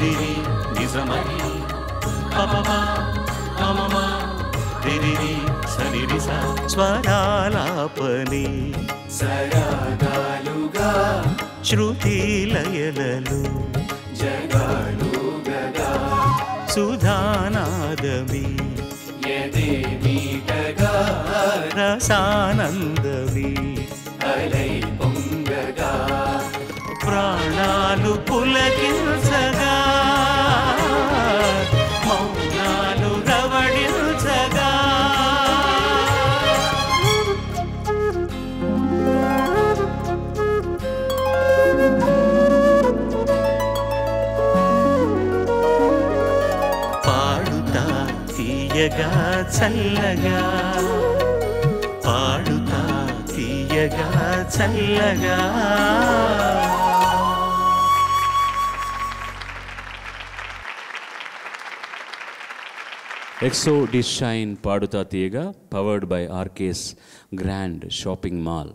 రిరిరి నిజమని పపమా మమమా రిరిరి సరిరిస స్వరాలాపని సరాగాలుగా శృతి లయలలు జగాలుగగా సుధానాదమి యదే మీటగా రసానందమి అలై పొంగగా ప్రాణాలు పులకించగా మౌనాలు రవడించగా పాడుతా తీయగా చల్లగా పాడుతా తీయగా చల్లగా ఎక్సో డిష్ షైన్ పాడుతా తీయగా powered by RK's grand shopping mall.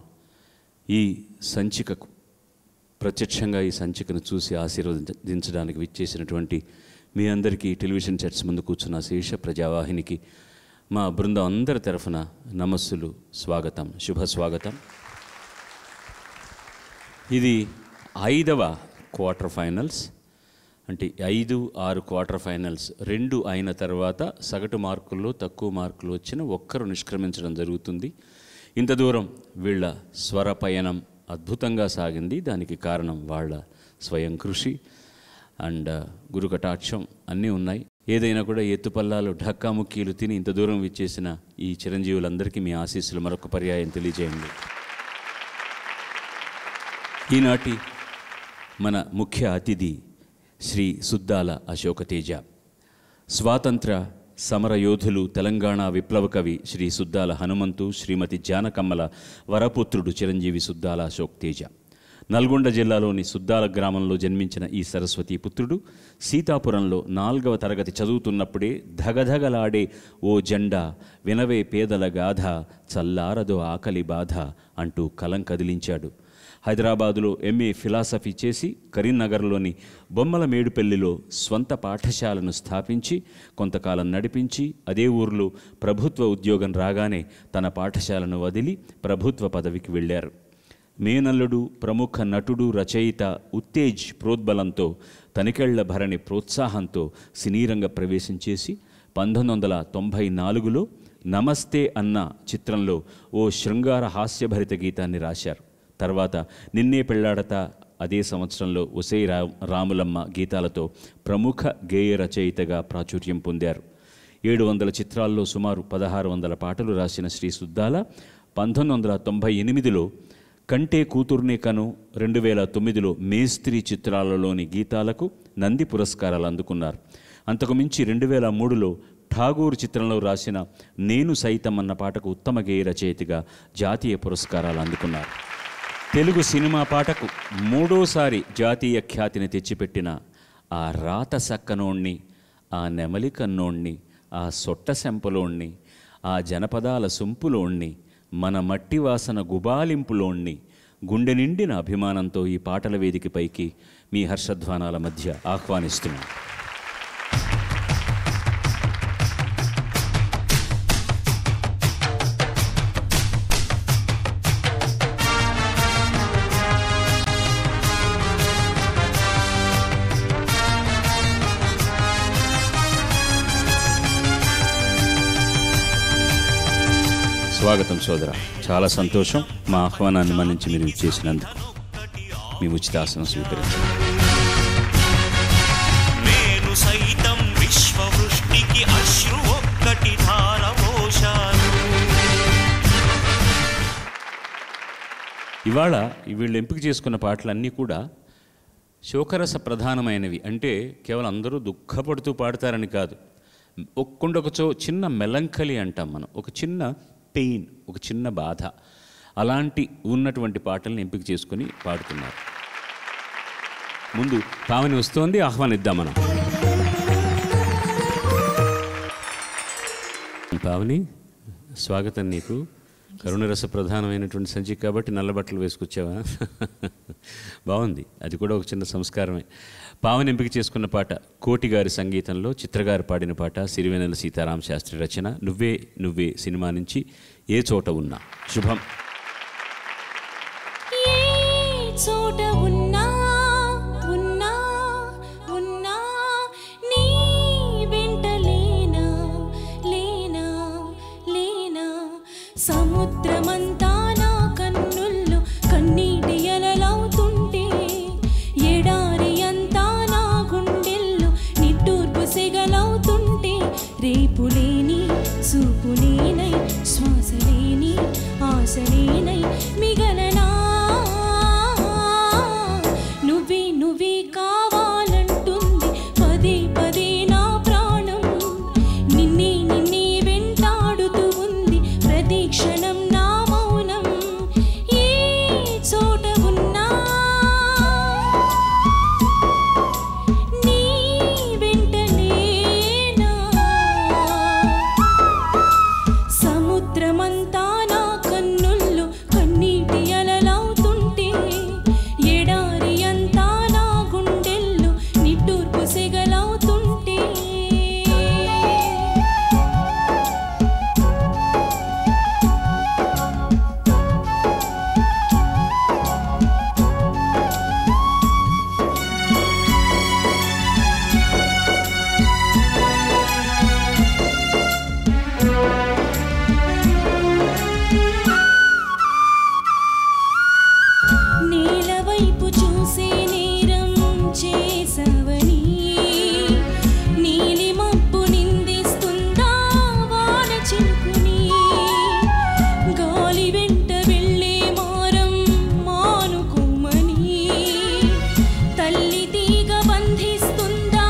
ఈ సంచికకు ప్రత్యక్షంగా ఈ సంచికను చూసి ఆశీర్వదించడానికి విచ్చేసినటువంటి మీ అందరికీ టెలివిజన్ సెట్స్ ముందు కూర్చున్న శేష ప్రజావాహినికి మా బృందం అందరి తరఫున నమస్సులు, స్వాగతం, శుభ స్వాగతం. ఇది 5వ క్వార్టర్ ఫైనల్స్. అంటే 5, 6 క్వార్టర్ ఫైనల్స్ 2 అయిన తర్వాత సగటు మార్కుల్లో తక్కువ మార్కులు వచ్చిన ఒక్కరు నిష్క్రమించడం జరుగుతుంది. ఇంత దూరం వీళ్ళ స్వర పయనం అద్భుతంగా సాగింది. దానికి కారణం వాళ్ళ స్వయం కృషి అండ్ గురు కటాక్షం అన్నీ ఉన్నాయి. ఏదైనా కూడా ఎత్తుపల్లాలు ఢక్కాముక్కీలు తిని ఇంత దూరం విచ్చేసిన ఈ చిరంజీవులందరికీ మీ ఆశీస్సులు మరొక పర్యాయం తెలియజేయండి. ఈనాటి మన ముఖ్య అతిథి శ్రీ సుద్దాల అశోకతేజ. స్వాతంత్ర సమరయోధులు, తెలంగాణ విప్లవ కవి శ్రీ సుద్దాల హనుమంతు, శ్రీమతి జానకమ్మల వరపుత్రుడు చిరంజీవి సుద్దాల అశోక్ తేజ. నల్గొండ జిల్లాలోని సుద్దాల గ్రామంలో జన్మించిన ఈ సరస్వతీ పుత్రుడు సీతాపురంలో 4వ తరగతి చదువుతున్నప్పుడే ధగధగలాడే ఓ జెండా, వినవే పేదల గాథ, చల్లారదో ఆకలి బాధ అంటూ కలం కదిలించాడు. హైదరాబాదులో ఎంఏ ఫిలాసఫీ చేసి కరీంనగర్లోని బొమ్మల మేడుపల్లిలో స్వంత పాఠశాలను స్థాపించి కొంతకాలం నడిపించి అదే ఊర్లో ప్రభుత్వ ఉద్యోగం రాగానే తన పాఠశాలను వదిలి ప్రభుత్వ పదవికి వెళ్ళారు. మేనల్లుడు, ప్రముఖ నటుడు, రచయిత ఉత్తేజ్ ప్రోద్బలంతో, తనికెళ్ల భరణి ప్రోత్సాహంతో సినీరంగ ప్రవేశం చేసి 1994లో నమస్తే అన్న చిత్రంలో ఓ శృంగార హాస్యభరిత గీతాన్ని రాశారు. తర్వాత నిన్నే పెళ్లాడతా, అదే సంవత్సరంలో ఒసై రాములమ్మ గీతాలతో ప్రముఖ గేయ రచయితగా ప్రాచుర్యం పొందారు. 700 చిత్రాల్లో సుమారు 1600 పాటలు రాసిన శ్రీ సుద్దాల 1998లో కంటే కూతుర్నే కను, 2009లో మేస్త్రీ చిత్రాలలోని గీతాలకు నంది పురస్కారాలు అందుకున్నారు. అంతకుమించి 2003లో ఠాగూర్ చిత్రంలో రాసిన నేను సైతం అన్న పాటకు ఉత్తమ గేయ రచయితగా జాతీయ పురస్కారాలు అందుకున్నారు. తెలుగు సినిమా పాటకు 3వసారి జాతీయ ఖ్యాతిని తెచ్చిపెట్టిన ఆ రాత సక్కనోణ్ణి, ఆ నెమలి కన్నోణ్ణి, ఆ సొట్ట శంపలోణ్ణి, ఆ జనపదాల సొంపులోణ్ణి, మన మట్టి వాసన గుబాలింపులోణ్ణి, గుండె నిండిన అభిమానంతో ఈ పాటల వేదికపైకి మీ హర్షధ్వానాల మధ్య ఆహ్వానిస్తున్నాను. స్వాగతం సోదర, చాలా సంతోషం మా ఆహ్వానాన్ని మన్నించి మీరు ఇచ్చేసినందుకు. మీ ఉచితాసనం స్వీకరించండి. నేను సైతం విశ్వవృష్టికి అశ్రు ఒక్కటి ధారపోశాను. ఇవాళ వీళ్ళు ఎంపిక చేసుకున్న పాటలన్నీ కూడా శోకరస ప్రధానమైనవి. అంటే కేవలం అందరూ దుఃఖపడుతూ పాడతారని కాదు, ఒక్కొక్కచో చిన్న మెలంకలి అంటాం మనం, ఒక చిన్న పెయిన్, ఒక చిన్న బాధ, అలాంటి ఉన్నటువంటి పాటలను ఎంపిక చేసుకుని పాడుతున్నారు. ముందు పావని వస్తోంది, ఆహ్వానిద్దాం మనం. పావని, స్వాగతం నీకు. కరుణరస ప్రధానమైనటువంటి సంచిక కాబట్టి నల్ల బట్టలు వేసుకొచ్చావా? బాగుంది, అది కూడా ఒక చిన్న సంస్కారమే. పావని ఎంపిక చేసుకున్న పాట కోటి గారి సంగీతంలో చిత్రగారు పాడిన పాట సిరివెన్నెల సీతారామ శాస్త్రి రచన నువ్వే నువ్వే సినిమా నుంచి ఏ చోట ఉన్నా. శుభం. చోట ఉన్నా ఉన్నా ఉన్నా నీ వెంట లేనా లేనా లేనా సముద్రమంతా నా కన్నుల్లో కన్నీటి అలలవుతుంటే ఎడారి అంతా నా గుండెల్లో నిట్టూర్పు సెగలవుతుంటే రేపు లేని చూపు లేనై శ్వాస లేని ఆశ లేనై మిగలనా నువ్వే కావాలంటుంది పదే పదే నా ప్రాణం నిన్నే వెంటాడుతూ ఉంది ప్రతి క్షణం నా మౌనం ఏ చోట ఉన్నా నీ వెంట లేనా సముద్రమంతా నా కన్నుల్లో కన్నీటి అలలవుతుంటే ఎడారి అంతా నా గుండెల్లో నిట్టూర్పు సెగలవుతుంటే నేల వైపు చూసే నేరం చేసవని నీలి మబ్బు నిందిస్తుందా వాన చినుకుని గాలి వెంట వెళ్ళే మారం మానుకోమని తల్లి తీగ బంధిస్తుందా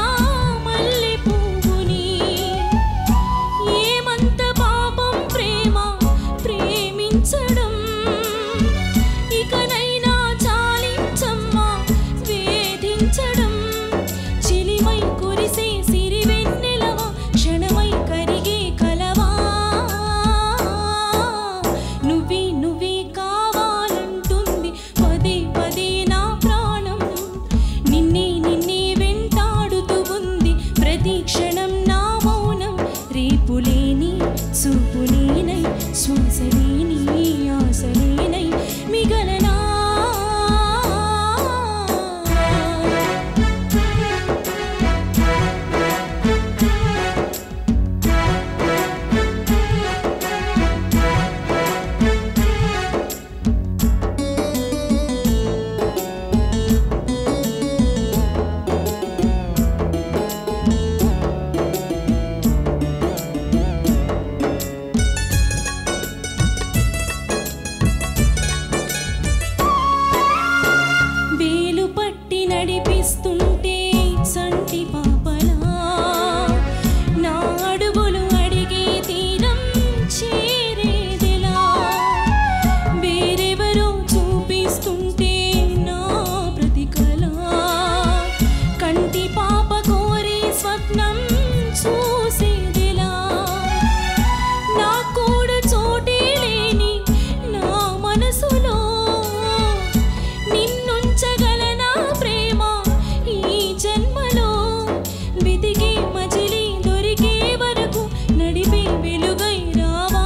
మల్లె పువ్వుని ఏమంత పాపం ప్రేమ ప్రేమించడం ఇకనైనా చాలించమ్మా వేధించడం చిలిమై కురిసే సిరివెన్నెలవా క్షణమై కరిగే కలవా నువ్వే కావాలంటుంది పదే పదే నా ప్రాణం నిన్నే వెంటాడుతూ ఉంది ప్రతి క్షణం నా మౌనం రేపు లేని చూపు లేనై శ్వాస లేని ఆశ లేనై మిగలనా వేలు పట్టి నడిపిస్తుంటే సంటి పాపలా నా అడుగులు అడిగే తీరం చేరేదెలా వేరెవరో చూపిస్తుంటే నా ప్రతి కళ కంటి పాప కోరే స్వప్నం చూసేదెలా నా కూడా చోటే లేని నా మనసులో నిన్నుంచగలనా ప్రేమ ఈ జన్మలో వెతికే మజిలీ దొరికే వరకు నడిపే వెలుగై రావా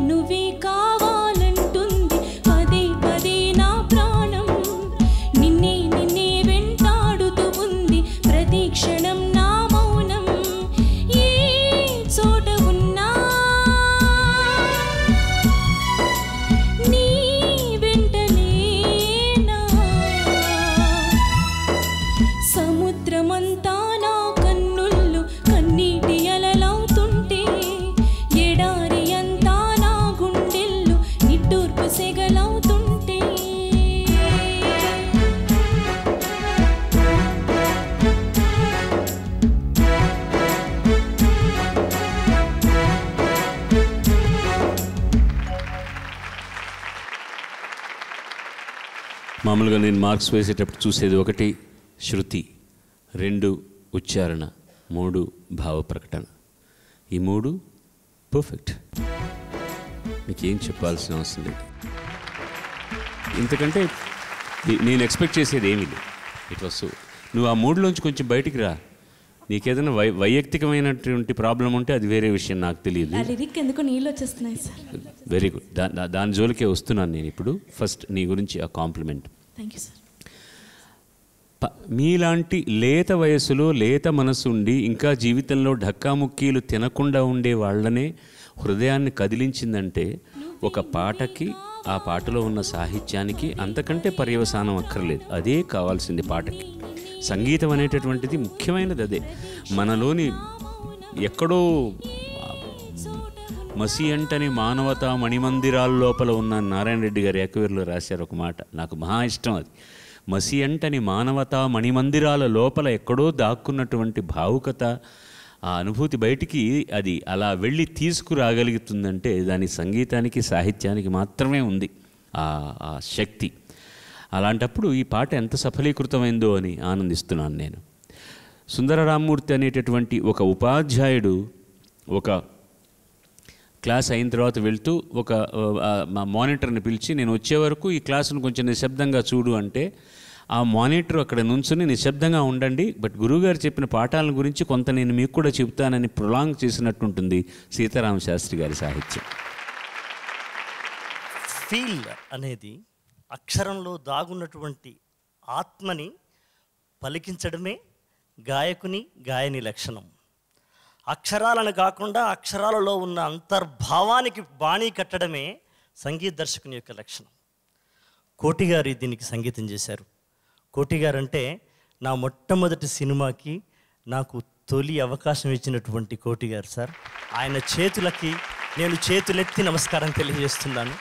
నువ్వే కావాలంటుంది పదే పదే నా ప్రాణం నిన్నే వెంటాడుతూ ఉంది ప్రతి క్షణం నా మౌనం ఏ చోట ఉన్నా నీ వెంట లేనా సముద్రమంతా నా కన్నుల్లో కన్నీటి అలలవుతుంటే ఎడారి అంతా నా గుండెల్లో నిట్టూర్పు సెగలవుతుంటే మామూలుగా నేను మార్క్స్ వేసేటప్పుడు చూసేది 1 శృతి, 2 ఉచ్చారణ, 3 భావ ప్రకటన. ఈ 3 పర్ఫెక్ట్. మీకేం చెప్పాల్సిన అవసరం లేదు. ఇంతకంటే నేను ఎక్స్పెక్ట్ చేసేది ఏమీ లేదు. It was so. నువ్వు ఆ మూడ్లోంచి కొంచెం బయటికి రా. నీకేదైనా వైయక్తికమైనటువంటి ప్రాబ్లం ఉంటే అది వేరే విషయం, నాకు తెలియదు. ఎందుకు నీళ్ళు వచ్చేస్తున్నాయి సార్. Very good. దాని జోలికే వస్తున్నాను నేను ఇప్పుడు. ఫస్ట్ నీ గురించి ఆ కాంప్లిమెంట్. Thank you sir. మీలాంటి లేత వయసులో లేత మనసు ఉండి ఇంకా జీవితంలో ఢక్కాముక్కీలు తినకుండా ఉండే వాళ్ళనే హృదయాన్ని కదిలించిందంటే ఒక పాటకి, ఆ పాటలో ఉన్న సాహిత్యానికి అంతకంటే పర్యవసానం అక్కర్లేదు. అదే కావాల్సింది పాటకి. సంగీతం అనేటటువంటిది ముఖ్యమైనది. అదే మనలోని ఎక్కడో మసి అంటని మానవతా మణిమందిరాల లోపల ఉన్న నారాయణ రెడ్డి గారు ఏకవీరులో రాశారు ఒక మాట, నాకు మహా ఇష్టం. అది మసి అంటని మానవతా మణిమందిరాల లోపల ఎక్కడో దాక్కున్నటువంటి భావుకత, ఆ అనుభూతి బయటికి అది అలా వెళ్ళి తీసుకురాగలుగుతుందంటే దాని సంగీతానికి సాహిత్యానికి మాత్రమే ఉంది ఆ శక్తి. అలాంటప్పుడు ఈ పాట ఎంత సఫలీకృతమైందో అని ఆనందిస్తున్నాను నేను. సుందర రామ్మూర్తి అనేటటువంటి ఒక ఉపాధ్యాయుడు ఒక క్లాస్ అయిన తర్వాత వెళ్తూ ఒక మా మానిటర్ని పిలిచి, నేను వచ్చే వరకు ఈ క్లాసును కొంచెం నిశ్శబ్దంగా చూడు అంటే, ఆ మానిటర్ అక్కడ నుంచుని నిశ్శబ్దంగా ఉండండి, బట్ గురువుగారు చెప్పిన పాఠాల గురించి కొంత నేను మీకు కూడా చెబుతానని ప్రొలాంగ్ చేసినట్టుంటుంది సీతారామ శాస్త్రి గారి సాహిత్యం. ఫీల్ అనేది అక్షరంలో దాగున్నటువంటి ఆత్మని పలికించడమే గాయని లక్షణం. అక్షరాలను కాకుండా అక్షరాలలో ఉన్న అంతర్భావానికి బాణీ కట్టడమే సంగీత దర్శకుని యొక్క లక్షణం. కోటి గారు దీనికి సంగీతం చేశారు. కోటి గారు అంటే నా మొట్టమొదటి సినిమాకి నాకు తొలి అవకాశం ఇచ్చినటువంటి కోటి గారు సార్. ఆయన చేతులకి నేను చేతులెత్తి నమస్కారం తెలియజేస్తున్నాను.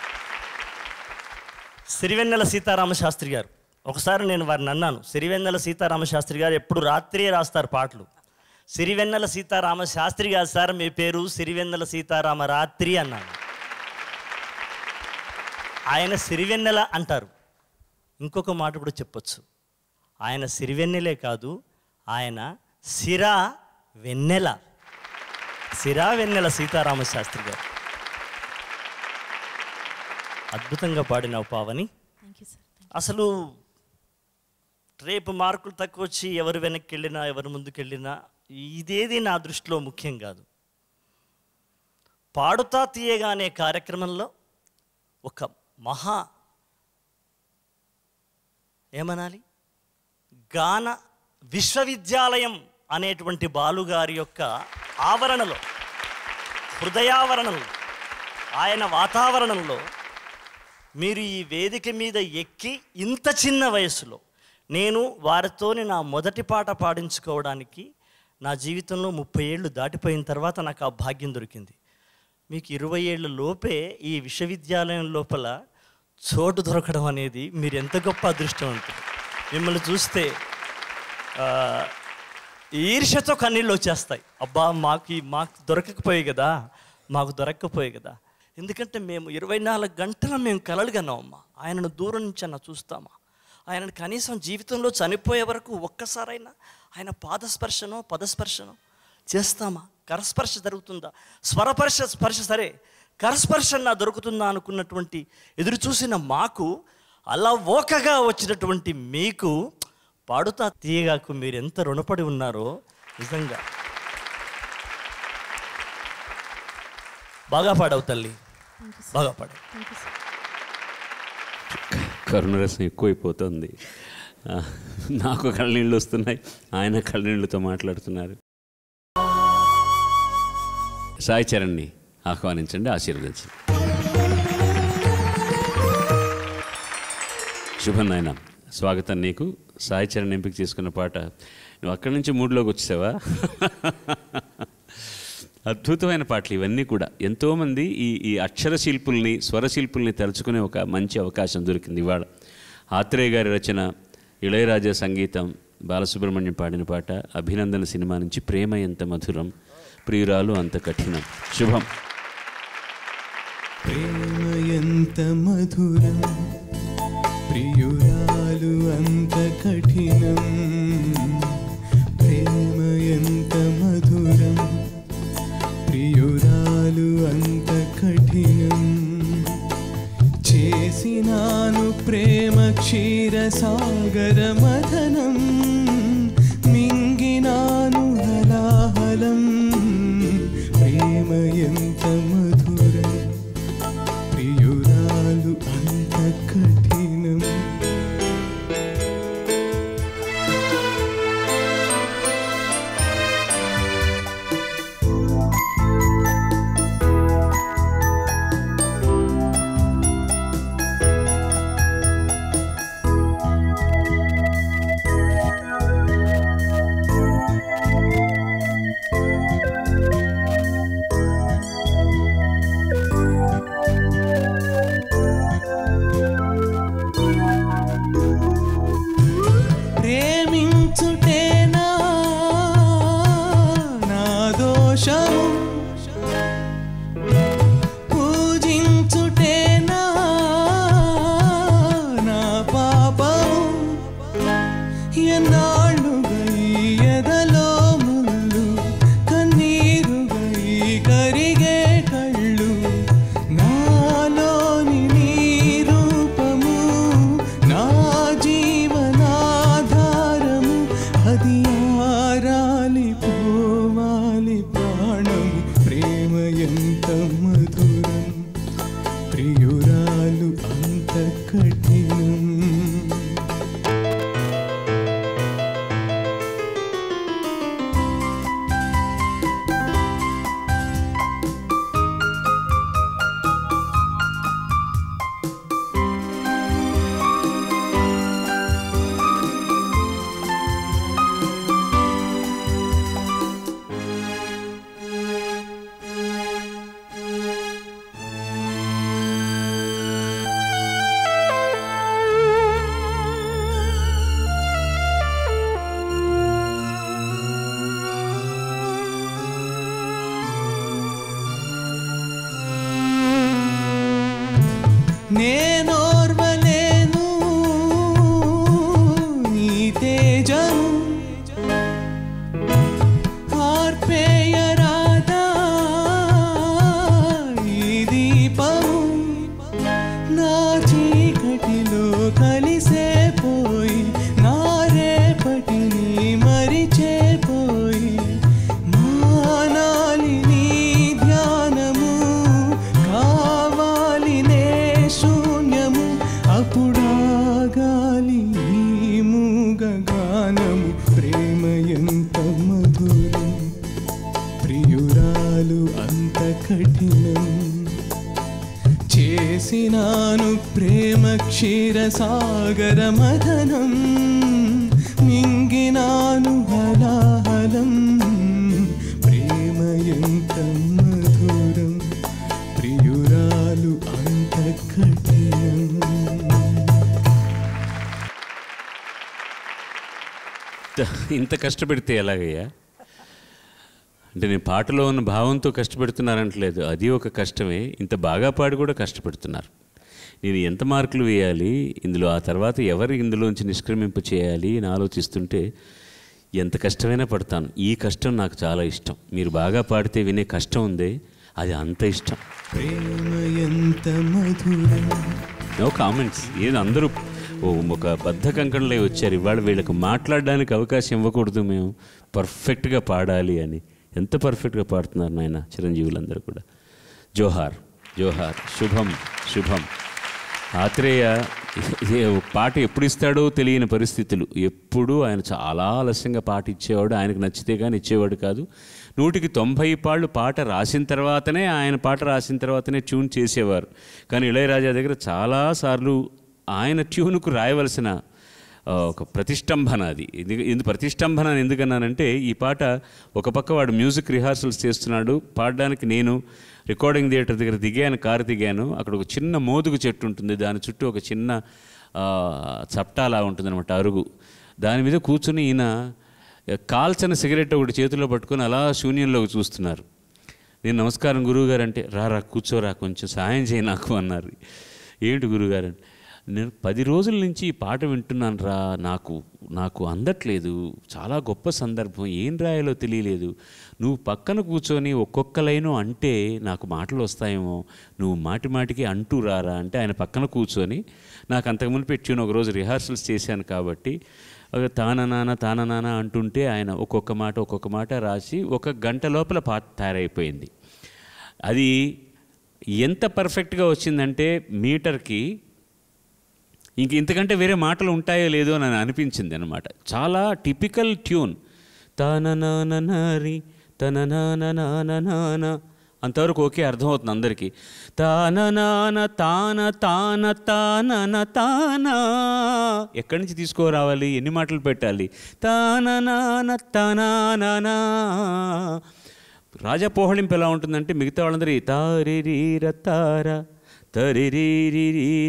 సిరివెన్నెల సీతారామశాస్త్రి గారు, ఒకసారి నేను వారిని అన్నాను, సిరివెన్నెల సీతారామశాస్త్రి గారు ఎప్పుడు రాత్రియే రాస్తారు పాటలు. సిరివెన్నెల సీతారామశాస్త్రి గారు సార్, మీ పేరు సిరివెన్నెల సీతారామ రాత్రి అన్నాను. ఆయన సిరివెన్నెల అంటారు. ఇంకొక మాట కూడా చెప్పొచ్చు, ఆయన సిరివెన్నెలే కాదు, ఆయన సిరా వెన్నెల సీతారామశాస్త్రి గారు. అద్భుతంగా పాడినావు పావని. అసలు రేపు మార్కులు తక్కువ వచ్చి ఎవరు వెనక్కి వెళ్ళినా ఎవరు ముందుకెళ్ళినా ఇదేది నా దృష్టిలో ముఖ్యం కాదు. పాడుతా తీయగా అనే కార్యక్రమంలో ఒక మహా ఏమనాలి గాన విశ్వవిద్యాలయం అనేటువంటి బాలుగారి యొక్క ఆవరణలో, హృదయావరణలో, ఆయన వాతావరణంలో మీరు ఈ వేదిక మీద ఎక్కి ఇంత చిన్న వయసులో నేను వారితోని నా మొదటి పాట పాడించుకోవడానికి నా జీవితంలో 30 ఏళ్ళు దాటిపోయిన తర్వాత నాకు ఆ భాగ్యం దొరికింది. మీకు 20 ఏళ్ళ లోపే ఈ విశ్వవిద్యాలయం లోపల చోటు దొరకడం అనేది మీరు ఎంత గొప్ప అదృష్టవంతులు. మిమ్మల్ని చూస్తే ఈర్ష్యతో కన్నీళ్ళు వచ్చేస్తాయి. అబ్బా మాకు దొరకకపోయాయి కదా. ఎందుకంటే మేము 24 గంటలు మేము కలలు కన్నామమ్మా. ఆయనను దూరం నుంచి అన్న చూస్తామా, ఆయనను కనీసం జీవితంలో చనిపోయే వరకు ఒక్కసారైనా ఆయన పాదస్పర్శనో పదస్పర్శనో చేస్తామా? కరస్పర్శ జరుగుతుందా? స్పర్శ సరే, కరస్పర్శ నా దొరుకుతుందా అనుకున్నటువంటి ఎదురు చూసిన మాకు, అలా ఓకగా వచ్చినటువంటి మీకు, పాడుతా తీయగాకు మీరు ఎంత రుణపడి ఉన్నారో నిజంగా. బాగా పాడవు తల్లి, బాగా పాడవు. కరుణరసం ఎక్కువైపోతుంది. నాకు కళ్ళనీళ్ళు వస్తున్నాయి, ఆయన కళ్ళనీళ్ళతో మాట్లాడుతున్నారు. సాయి చరణ్ని ఆహ్వానించండి, ఆశీర్వదించండి. శుభం నాయన, స్వాగతం నీకు. సాయి చరణ్ ఎంపిక చేసుకున్న పాట, నువ్వు అక్కడి నుంచి మూడ్లోకి వచ్చేసావా? అద్భుతమైన పాటలు ఇవన్నీ కూడా. ఎంతోమంది ఈ అక్షర శిల్పుల్ని, స్వరశిల్పుల్ని తలుచుకునే ఒక మంచి అవకాశం దొరికింది ఇవాళ. ఆత్రేయ గారి రచన, ఇళయరాజా సంగీతం, బాలసుబ్రహ్మణ్యం పాడిన పాట అభినందన సినిమా నుంచి. ప్రేమ ఎంత మధురం, ప్రియురాలు అంత కఠినం. శుభం. ప్రేమ ఎంత మధురం, ప్రియురాలు అంత కఠినం. ప్రేమ ఎంత మధురం, ప్రియురాలు అంత కఠినం. చేసినాను ప్రేమ క్షీర క్షీరసాగర మథనం మింగినాను హలాహలం ప్రేమ ఎంత మధురం ప్రియురాలు అంత కఠినం ప్రేమించుటేనా నా దోషము పూజించుటేనా నా పాపము ఎన్నాళ్ళుగా ఈ ఎదలో ముళ్ళు కన్నీరుగా ఈ కరిగే కళ్ళు నాలోని నీ రూపము నా జీవనాధారము అది ఆరాలి పోవాలి ప్రాణము ప్రేమ ఎంత మధురం ప్రియురాలు అంత కఠినం నేనోర్వలేను నీ తేజము ఆర్పేయరాదా ఈ దీపము నా చీకటిలో కలిసే పోయి నా రేపటిని మరిచేపోయి మానాలి నీ ధ్యానము కావాలి నే శూన్యము అప్పుడాగాలి ఈ మూగ గానము ప్రేమ ఎంత మధురం ప్రియురాలు అంత కఠినం చేసినాను ప్రేమ క్షీరసాగర మథనం మింగినాను హలాహలం ప్రేమ ఎంత మధురం ప్రియురాలు అంత కఠినం ఇంత కష్టపెడితే ఎలాగయ్యా? అంటే నేను పాటలో ఉన్న భావంతో కష్టపెడుతున్నారంటలేదు, అది ఒక కష్టమే. ఇంత బాగా పాడి కూడా కష్టపెడుతున్నారు. నేను ఎంత మార్కులు వేయాలి ఇందులో, ఆ తర్వాత ఎవరు ఇందులోంచి నిష్క్రమింప చేయాలి అని ఆలోచిస్తుంటే ఎంత కష్టమైనా పడతాను. ఈ కష్టం నాకు చాలా ఇష్టం. మీరు బాగా పాడితే వినే కష్టం ఉందే, అది అంత ఇష్టం. ప్రేమ ఎంత మధురం. No comments. ఏది అందరూ ఒక బద్ధ కంకణలే వచ్చారు. ఇవాళ వీళ్ళకి మాట్లాడడానికి అవకాశం ఇవ్వకూడదు, మేము పర్ఫెక్ట్గా పాడాలి అని. ఎంత పర్ఫెక్ట్గా పాడుతున్నారు నాయన చిరంజీవులందరూ కూడా. జోహార్ జోహార్. శుభం శుభం. ఆత్రేయ పాట ఎప్పుడు ఇస్తాడో తెలియని పరిస్థితులు. ఎప్పుడు ఆయన చాలా ఆలస్యంగా పాట ఇచ్చేవాడు. ఆయనకు నచ్చితే కానీ ఇచ్చేవాడు కాదు. 100కి 90 పాట రాసిన తర్వాతనే, ఆయన పాట రాసిన తర్వాతనే ట్యూన్ చేసేవారు. కానీ ఇళయరాజా దగ్గర చాలాసార్లు ఆయన ట్యూన్కు రాయవలసిన ఒక ప్రతిష్టంభన అది. ప్రతిష్టంభన అని ఎందుకన్నానంటే, ఈ పాట ఒక పక్క వాడు మ్యూజిక్ రిహార్సల్స్ చేస్తున్నాడు, పాడడానికి నేను రికార్డింగ్ థియేటర్ దగ్గర దిగాను, కారు దిగాను. అక్కడ ఒక చిన్న మోదుగు చెట్టు ఉంటుంది, దాని చుట్టూ ఒక చిన్న చప్టాలా ఉంటుంది అనమాట, అరుగు. దాని మీద కూర్చుని ఈయన కాల్చిన సిగరెట్ ఒకటి చేతిలో పట్టుకొని అలా శూన్యంలోకి చూస్తున్నారు. నేను నమస్కారం గురువుగారు అంటే, రా కూర్చోరా, కొంచెం సాయం చేయి నాకు అన్నారు. ఏంటి గురువుగారు అంటే, నేను 10 రోజుల నుంచి ఈ పాట వింటున్నాను రా, నాకు అందట్లేదు, చాలా గొప్ప సందర్భం, ఏం రాయాలో తెలియలేదు, నువ్వు పక్కన కూర్చొని ఒక్కొక్క లైను అంటే నాకు మాటలు వస్తాయేమో, నువ్వు మాటి మాటికి అంటూ రారా అంటే ఆయన పక్కన కూర్చొని, నాకు అంతకుముందు పెట్టి ఒకరోజు రిహార్సల్స్ చేశాను కాబట్టి తాన అంటుంటే ఆయన ఒక్కొక్క మాట రాసి 1 గంట లోపల పాట తయారైపోయింది. అది ఎంత పర్ఫెక్ట్గా వచ్చిందంటే మీటర్కి ఇంతకంటే వేరే మాటలు ఉంటాయో లేదో అని అనిపించింది అనమాట. చాలా టిపికల్ ట్యూన్, తాననాననారి తననాననాననాన అంతవరకు ఓకే, అర్థమవుతుంది అందరికీ. తాననాన తాన తాన తానన తానా, ఎక్కడి నుంచి తీసుకురావాలి, ఎన్ని మాటలు పెట్టాలి, తాననాన తానా. రాజా పోహళింపు ఎలా ఉంటుందంటే మిగతా వాళ్ళందరూ తారిరీర తార తరిరీరిరీరిరీరి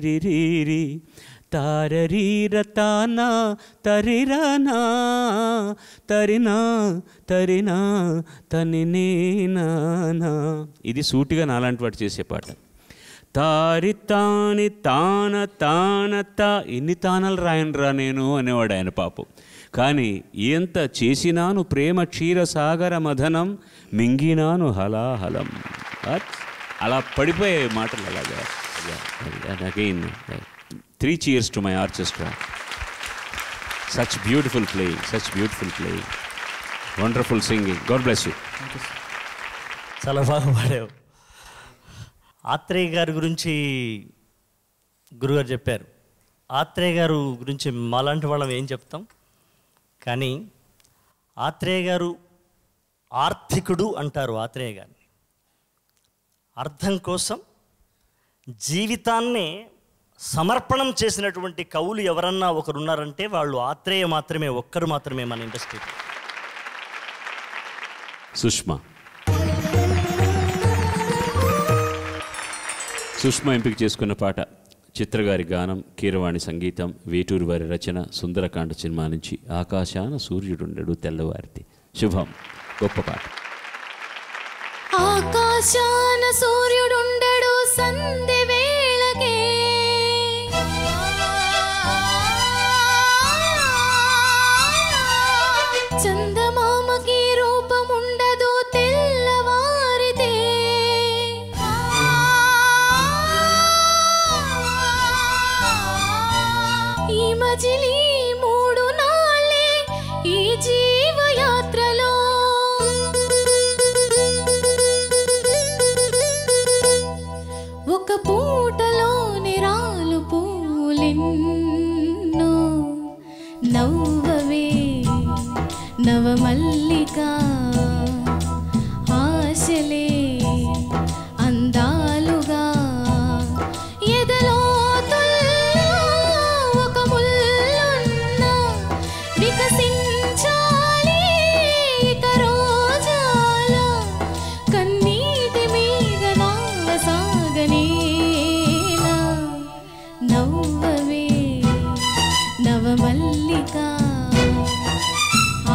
తారరీర తానా తరిరానా తరినా తరినా తనినేనా. ఇది సూటిగా నాలాంటి వాటి చేసే పాట. తారి తాని తాన తాన తా, ఎన్ని తానాలు రాయనరా నేను అనేవాడు ఆయన పాపం. కానీ ఎంత చేసినాను ప్రేమ క్షీరసాగర మధనం మింగినాను హలాహలం, అలా పడిపోయే మాటలు అలాగా. Again 3 cheers to my orchestra. Such beautiful playing, wonderful singing. God bless you. చాలా బాగా పాడావు. ఆత్రేయ గారి గురించి గురుగారు చెప్పారు. ఆత్రేయ గారు గురించి మాలాంటి వాళ్ళం ఏం చెప్తాం, కానీ ఆత్రేయ గారు ఆర్థికుడు అంటారు. ఆత్రేయ గారిని అర్థం కోసం జీవితాన్నే సమర్పణం చేసినటువంటి కవులు ఎవరన్నా ఒకరున్నారంటే వాళ్ళు ఆత్రేయ మాత్రమే, ఒక్కరు మాత్రమే మన ఇండస్ట్రీలో. సుష్మా ఎంపిక చేసుకున్న పాట చిత్రగారి గానం, కీరవాణి సంగీతం, వేటూరి వారి రచన, సుందరకాండ సినిమా నుంచి ఆకాశాన సూర్యుడుండడు తెల్లవారితే. శుభం, గొప్ప పాట. ఆకాశాన సూర్యుడుండడు సంధ్య వేళకే, చందమామకి రూపముండదు తెల్లవారితే, ఈ మజిలీ 3 నాళ్ళే ఈ జీవయాత్రలో, ఒక పూటలోని రాలు పూలెన్నో, నవ్వవే నవమల్లిక, ఆశలే అందాలుగా, ఎదలోతుల్లో ఒక ముల్లున్న వికసించాలి ఇక రోజాల, కన్నీటి మీద సాగనేలా, నవ్వవే నవమల్లిక,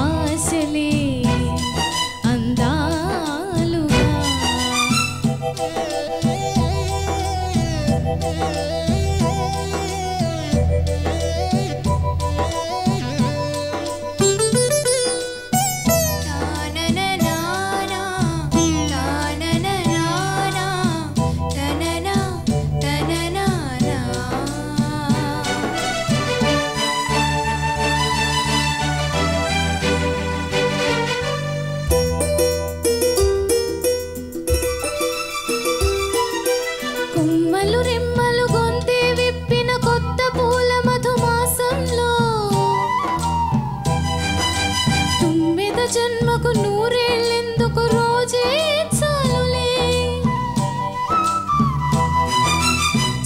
ఆశలే అందాలుగా. కొమ్మలు రెమ్మలు గొంతే విప్పిన కొత్త పూల మధుమాసంలో, తుమ్మెద జన్మకు 100 ఏళ్ళెందుకు రోజే చాలులే,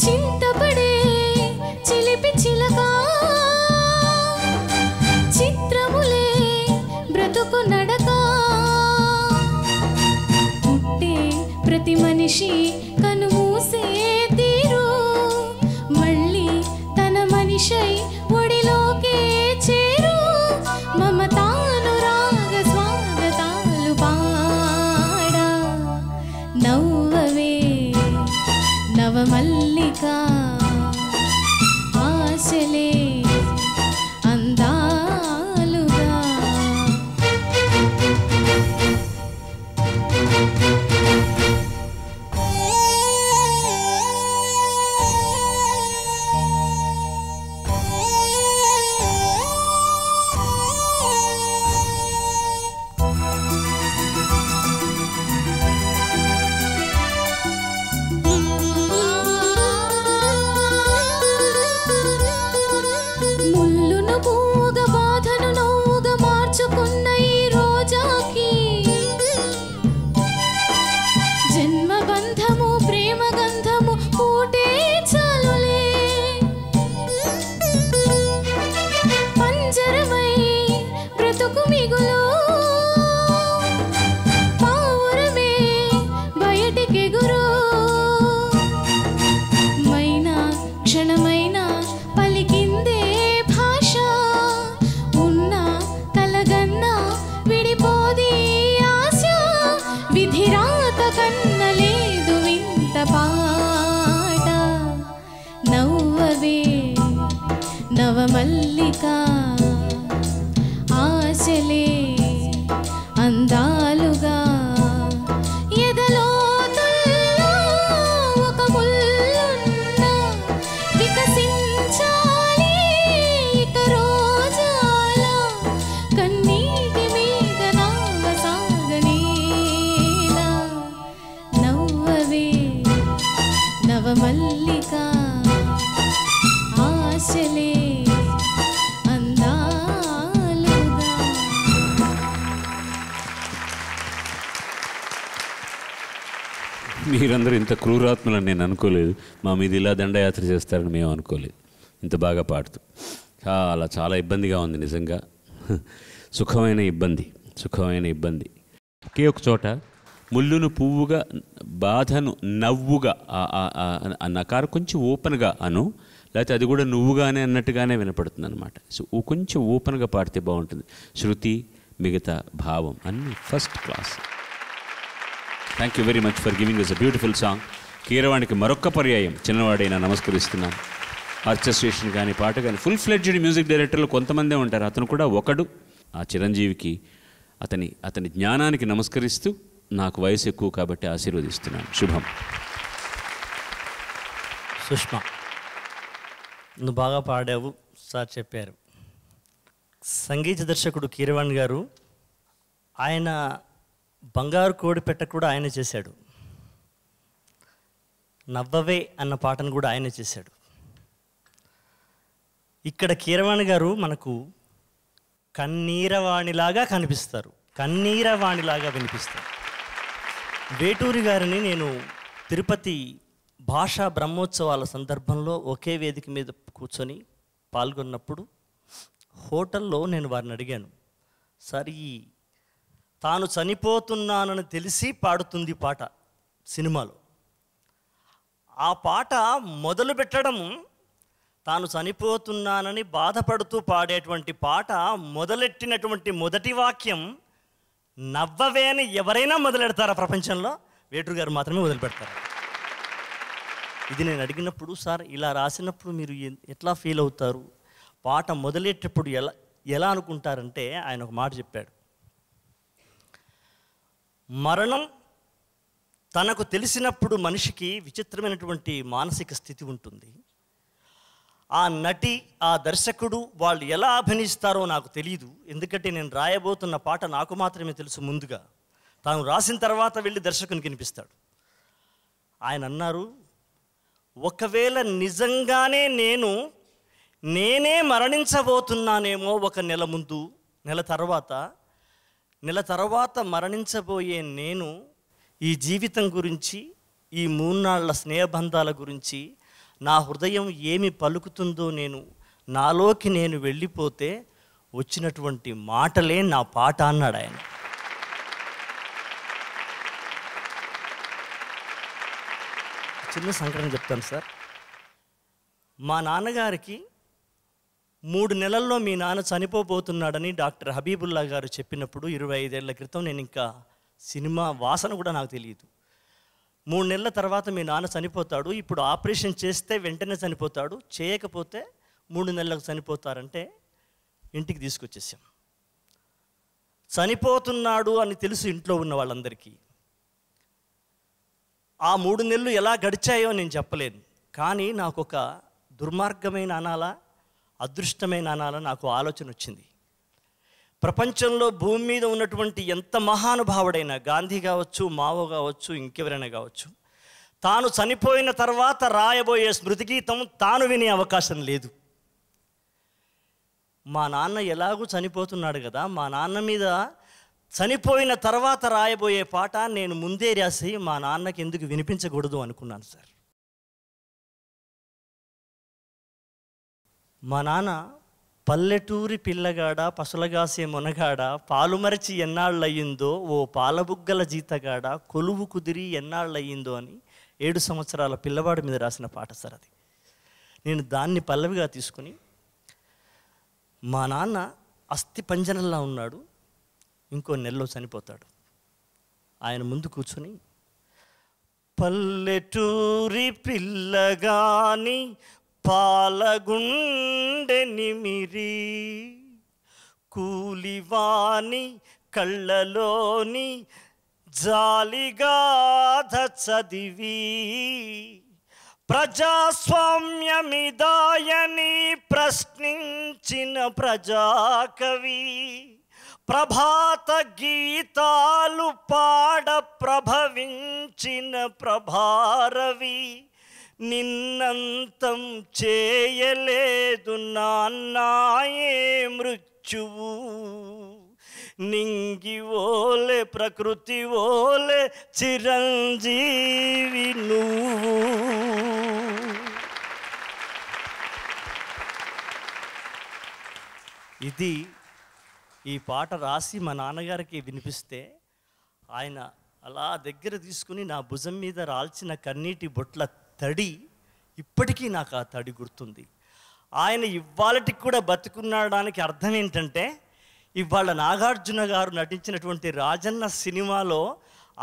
చింతపడే చిలిపి చిలక, చిత్రములే బ్రతుకు నడక, పుట్టే ప్రతి మనిషి కనుమూసే తీరు, మళ్ళీ తన మనిషై ఒడిలోకే చేరు, మమతాను రాగ స్వాగతాలు పాడా, నవ్వవే నవమల్లిక, మీరందరూ ఇంత క్రూరాత్మలని నేను అనుకోలేదు. మా మీద ఇలా దండయాత్ర చేస్తారని మేము అనుకోలేదు. ఇంత బాగా పాడుతూ చాలా ఇబ్బందిగా ఉంది నిజంగా. సుఖమైన ఇబ్బంది. ఒకే ఒక చోట ముళ్ళును పువ్వుగా, బాధను నవ్వుగా, ఆ నకారు కొంచెం ఓపెన్గా అను, లేకపోతే అది కూడా నువ్వుగానే అన్నట్టుగానే వినపడుతుంది అనమాట. సో కొంచెం ఓపెన్గా పాడితే బాగుంటుంది. శృతి, మిగతా భావం అన్నీ first class. Thank you very much for giving us a beautiful song. కీరవాణికి మరొక్క పర్యాయం చిన్నవాడైనా నమస్కరిస్తున్నాను. ఆర్కెస్ట్రేషన్ కానీ, పాట కానీ, ఫుల్ ఫ్లెడ్జ్డ్ మ్యూజిక్ డైరెక్టర్లు కొంతమందే ఉంటారు, అతను కూడా ఒకడు. ఆ చిరంజీవికి, అతని జ్ఞానానికి నమస్కరిస్తూ, నాకు వయసు ఎక్కువ కాబట్టి ఆశీర్వదిస్తున్నాను. శుభం. సుష్మా, నువ్వు బాగా పాడావు సార్ చెప్పారు. సంగీత దర్శకుడు కీరవాణి గారు, ఆయన బంగారు కోడి పెట్ట కూడా ఆయనే చేశాడు. నవ్వవే అన్న పాటను కూడా ఆయనే చేశాడు. ఇక్కడ కీరవాణి గారు మనకు కన్నీరవాణిలాగా కనిపిస్తారు, కన్నీరవాణిలాగా వినిపిస్తారు. వేటూరి గారిని నేను తిరుపతి భాషా బ్రహ్మోత్సవాల సందర్భంలో ఒకే వేదిక మీద కూర్చొని పాల్గొన్నప్పుడు హోటల్లో నేను వారిని అడిగాను, సార్ ఈ తాను చనిపోతున్నానని తెలిసి పాడుతుంది పాట సినిమాలో, ఆ పాట మొదలు పెట్టడం తాను చనిపోతున్నానని బాధపడుతూ పాడేటువంటి పాట మొదలెట్టినటువంటి మొదటి వాక్యం నవ్వవే అని ఎవరైనా మొదలెడతారా ప్రపంచంలో? వేటూరు గారు మాత్రమే మొదలు పెడతారు. ఇది నేను అడిగినప్పుడు, సార్ ఇలా రాసినప్పుడు మీరు ఎట్లా ఫీల్ అవుతారు, పాట మొదలెట్టేటప్పుడు ఎలా అనుకుంటారంటే ఆయన ఒక మాట చెప్పాడు, మరణం తనకు తెలిసినప్పుడు మనిషికి విచిత్రమైనటువంటి మానసిక స్థితి ఉంటుంది. ఆ నటి, ఆ దర్శకుడు వాళ్ళు ఎలా అభినయిస్తారో నాకు తెలియదు, ఎందుకంటే నేను రాయబోతున్న పాట నాకు మాత్రమే తెలుసు ముందుగా. తాను రాసిన తర్వాత వెళ్ళి దర్శకునికి వినిపిస్తాడు. ఆయన అన్నారు, ఒకవేళ నిజంగానే నేనే మరణించబోతున్నానేమో ఒక నెల ముందు, నెల తర్వాత మరణించబోయే నేను ఈ జీవితం గురించి, ఈ 3 నాళ్ల స్నేహబంధాల గురించి, నా హృదయం ఏమి పలుకుతుందో నాలోకి నేను వెళ్ళిపోతే వచ్చినటువంటి మాటలే నా పాట అన్నాడు ఆయన. చిన్న సంఘటన చెప్తాను సార్. మా నాన్నగారికి 3 నెలల్లో మీ నాన్న చనిపోబోతున్నాడని డాక్టర్ హబీబుల్లా గారు చెప్పినప్పుడు 25 ఏళ్ల క్రితం, నేను ఇంకా సినిమా వాసన కూడా నాకు తెలియదు. 3 నెలల తర్వాత మీ నాన్న చనిపోతాడు, ఇప్పుడు ఆపరేషన్ చేస్తే వెంటనే చనిపోతాడు, చేయకపోతే 3 నెలలకు చనిపోతారంటే ఇంటికి తీసుకొచ్చేసాం. చనిపోతున్నాడు అని తెలుసు ఇంట్లో ఉన్న వాళ్ళందరికీ. ఆ 3 నెలలు ఎలా గడిచాయో నేను చెప్పలేను, కానీ నాకు ఒక దుర్మార్గమైన అనాలా, అదృష్టమైన అనాలా నాకు ఆలోచన వచ్చింది. ప్రపంచంలో భూమి మీద ఉన్నటువంటి ఎంత మహానుభావుడైనా, గాంధీ కావచ్చు, మావో కావచ్చు, ఇంకెవరైనా కావచ్చు, తాను చనిపోయిన తర్వాత రాయబోయే స్మృతిగీతం తాను వినే అవకాశం లేదు. మా నాన్న ఎలాగూ చనిపోతున్నాడు కదా, మా నాన్న మీద చనిపోయిన తర్వాత రాయబోయే పాట నేను ముందే రాసి మా నాన్నకి ఎందుకు వినిపించకూడదు అనుకున్నాను సార్. మా నాన్న పల్లెటూరి పిల్లగాడ, పసులగాసే మొనగాడ, పాలుమరచి ఎన్నాళ్ళయ్యిందో, ఓ పాలబుగ్గల జీతగాడ, కొలువు కుదిరి ఎన్నాళ్ళయ్యిందో అని 7 సంవత్సరాల పిల్లవాడి మీద రాసిన పాట సార్ అది. నేను దాన్ని పల్లవిగా తీసుకుని, మా నాన్న అస్థి పంజరంలా ఉన్నాడు, ఇంకో నెలలో చనిపోతాడు, ఆయన ముందు కూర్చొని, పల్లెటూరి పిల్లగాని పాలగుండె నిమిరి, కూలివాని కళ్ళలోని జాలిగాథ చదివి, ప్రజాస్వామ్యమిదాయని ప్రశ్నించిన ప్రజాకవి, ప్రభాత గీతాలు పాడ ప్రభవించిన ప్రభారవి, నిన్నంతం చేయలేదు నాన్నాయే మృత్యువు, నింగి ఓలే ప్రకృతి ఓలే చిరంజీవి నువ్వు. ఇది ఈ పాట రాసి మా నాన్నగారికి వినిపిస్తే ఆయన అలా దగ్గర తీసుకుని నా భుజం మీద రాల్చిన కన్నీటి బొట్ల తడి ఇప్పటికీ నాకు ఆ తడి గుర్తుంది. ఆయన ఇవాళటికి కూడా బతుకున్నాడానికి అర్థం ఏంటంటే, ఇవాళ నాగార్జున గారు నటించినటువంటి రాజన్న సినిమాలో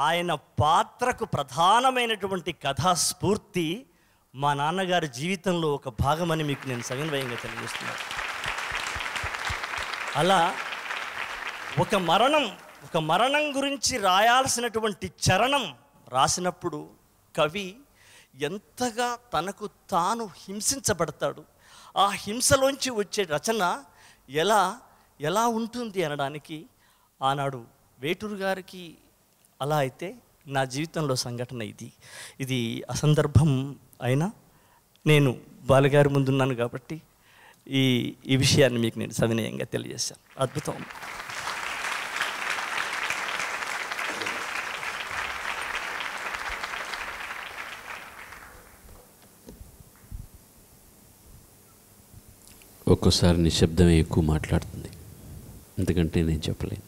ఆయన పాత్రకు ప్రధానమైనటువంటి కథాస్ఫూర్తి మా నాన్నగారి జీవితంలో ఒక భాగమని మీకు నేను సవినయంగా తెలియజేస్తున్నాను. అలా ఒక మరణం గురించి రాయాల్సినటువంటి చరణం రాసినప్పుడు కవి ఎంతగా తనకు తాను హింసించబడతాడు, ఆ హింసలోంచి వచ్చే రచన ఎలా ఉంటుంది అనడానికి ఆనాడు వేటూరు గారికి అలా అయితే నా జీవితంలో సంఘటన ఇది అసందర్భం అయినా నేను బాలగారి ముందున్నాను కాబట్టి ఈ విషయాన్ని మీకు నేను సవినయంగా తెలియజేశాను. అద్భుతం. ఒక్కోసారి నిశ్శబ్దమే ఎక్కువ మాట్లాడుతుంది, ఎందుకంటే నేను చెప్పలేను.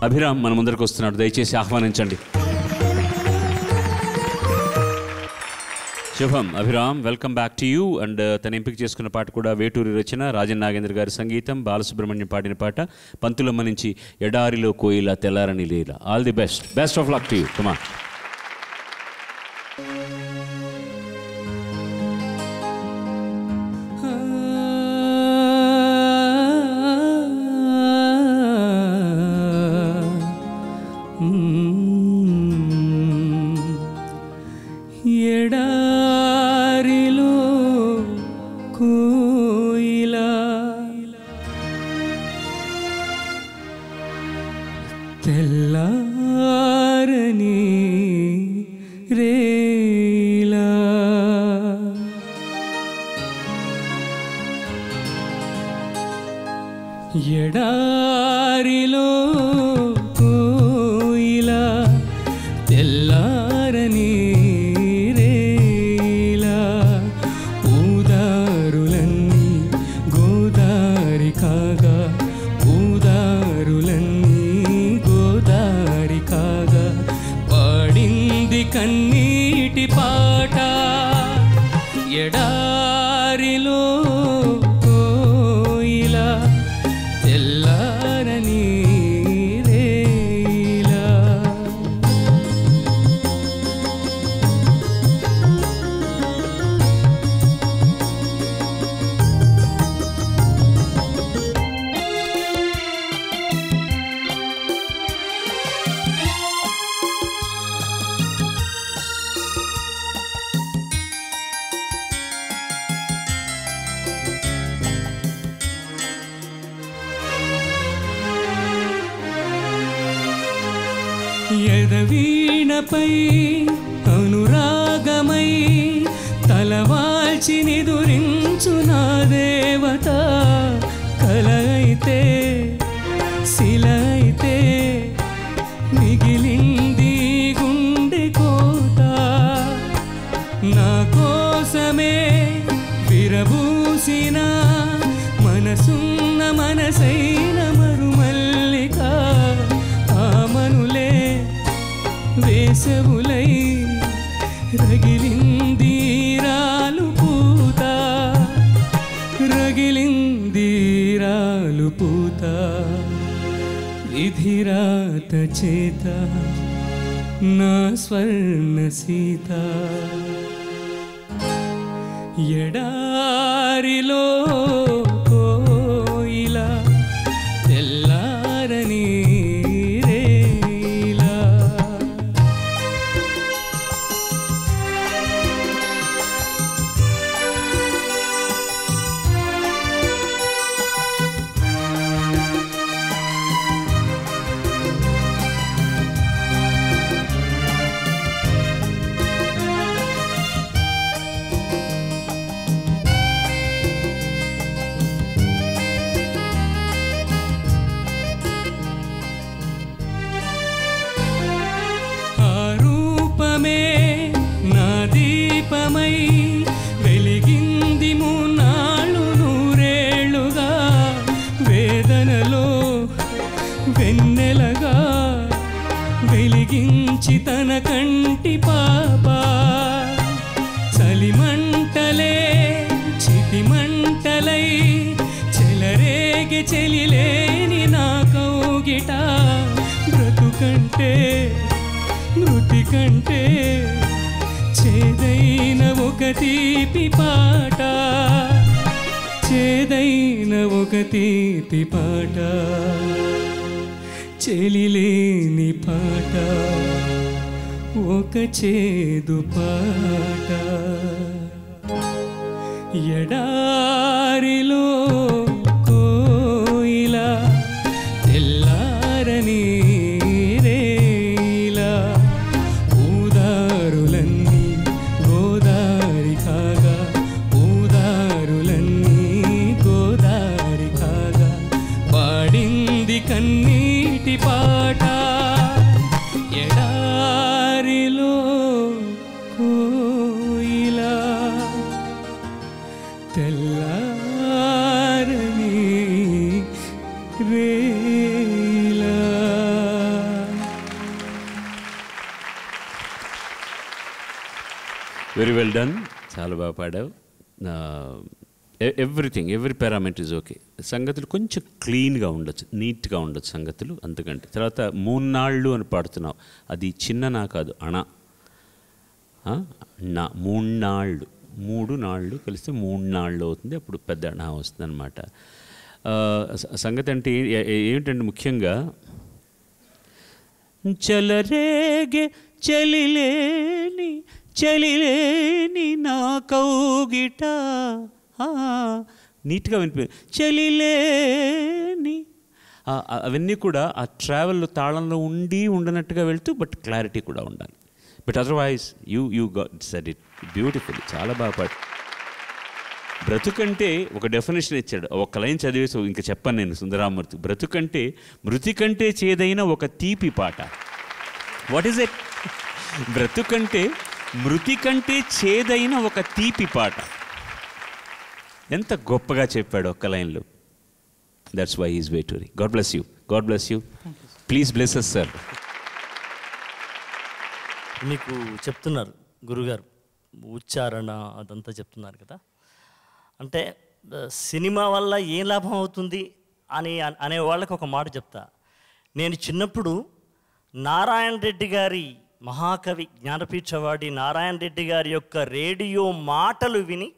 అభిరామ్ మన ముందరికి వస్తున్నాడు, దయచేసి ఆహ్వానించండి. శుభం. Abhiram, welcome back to you. And తను ఎంపిక చేసుకున్న పాట కూడా వేటూరి రచన, రాజన్ నాగేంద్ర గారి సంగీతం, బాలసుబ్రహ్మణ్యం పాడిన పాట, పంతులమ్మ నుంచి ఎడారిలో కోయిల తెల్లారని లీల. All the best, best of luck to you. Come on. ఎడారిలో కోయిల తెల్లారని రేలా ఎడారిలో కోయిల తెల్లారని కన్నీటి పాట ఎడారిలో కోయిల తెల్లారని రేలా. ఎదవీణపై అనురాగమై తలవాల్చి నిదురించు నా దేవత, కలైతే శిలైతే మిగిలింది గుండె కోత, నా కోసమే విరబూసిన మనసున్న మనసైన మరుమల్లిక, ఆమనులే వేసవులై రగిలింది రాలు పూత, రగిలింది రాలు పూత, విధిరాత చేత నా స్వర్ణ సీత. ఎడారిలో కోయిల తెల్లారని రేలా. నుంచి తన కంటి పాప చలిమంటలే చితిమంటలై చెలరేగి చెలిలేని నా కౌగిట బ్రతుకంటే మృతి కంటే చేదైన ఒక తీపి పాట చేదైన ఒక తీపి పాట చెలిలేని పాట ఒక చేదు పాట ఎడారిలో కోయిలా తెల్లారని రేయిలా ఊదారులన్నీ గోదారి కాగా ఊదారులన్నీ గోదారి కాగా పాడింది కన్నీటి పాట ఎడారిలో కోయిలా తెల్లారని రేయిలా. వెరీ వెల్ డన్, చాలా బాగా పాడావు. Everything every parameter is okay. సంగతులు కొంచెం క్లీన్గా ఉండొచ్చు, నీట్గా ఉండొచ్చు సంగతులు, అంతకంటే. తర్వాత 3 నాళ్ళు అని పాడుతున్నావు, అది చిన్న నా కాదు, అణ నా. 3 నాళ్ళు, 3 నాళ్ళు కలిస్తే 3 నాళ్ళు అవుతుంది, అప్పుడు పెద్ద అణ వస్తుంది అనమాట. సంగతి అంటే ఏమిటంటే ముఖ్యంగా చలరేగే చలిలేని చలిలేని నా కౌగిట, నీట్గా వినిపి చలిలేని, అవన్నీ కూడా ఆ ట్రావెల్లో తాళంలో ఉండనట్టుగా వెళ్తూ, బట్ క్లారిటీ కూడా ఉండాలి. But otherwise you got said it beautiful, చాలా బాగా పాడు. బ్రతుకంటే ఒక డెఫినేషన్ ఇచ్చాడు, ఒక లైన్ చదివేసి ఇంకా చెప్పాను నేను, సుందరామూర్తి. బ్రతుకంటే మృతి కంటే చేదైన ఒక తీపి పాట. What is it? బ్రతుకంటే మృతి కంటే చేదైన ఒక తీపి పాట. ఎంత గొప్పగా చెప్పాడు ఒక్క లైన్లో. That's why is Veturi. God bless you, God bless you. Please bless us sir. మీకు చెప్తున్నారు గురుగారు, ఉచ్చారణ అదంతా చెప్తున్నారు కదా. అంటే సినిమా వల్ల ఏం లాభం అవుతుంది అనే వాళ్ళకి ఒక మాట చెప్తా. నేను చిన్నప్పుడు నారాయణ రెడ్డి గారి, మహాకవి, జ్ఞానపీఠ అవార్డు నారాయణ రెడ్డి గారి యొక్క రేడియో మాటలు విని,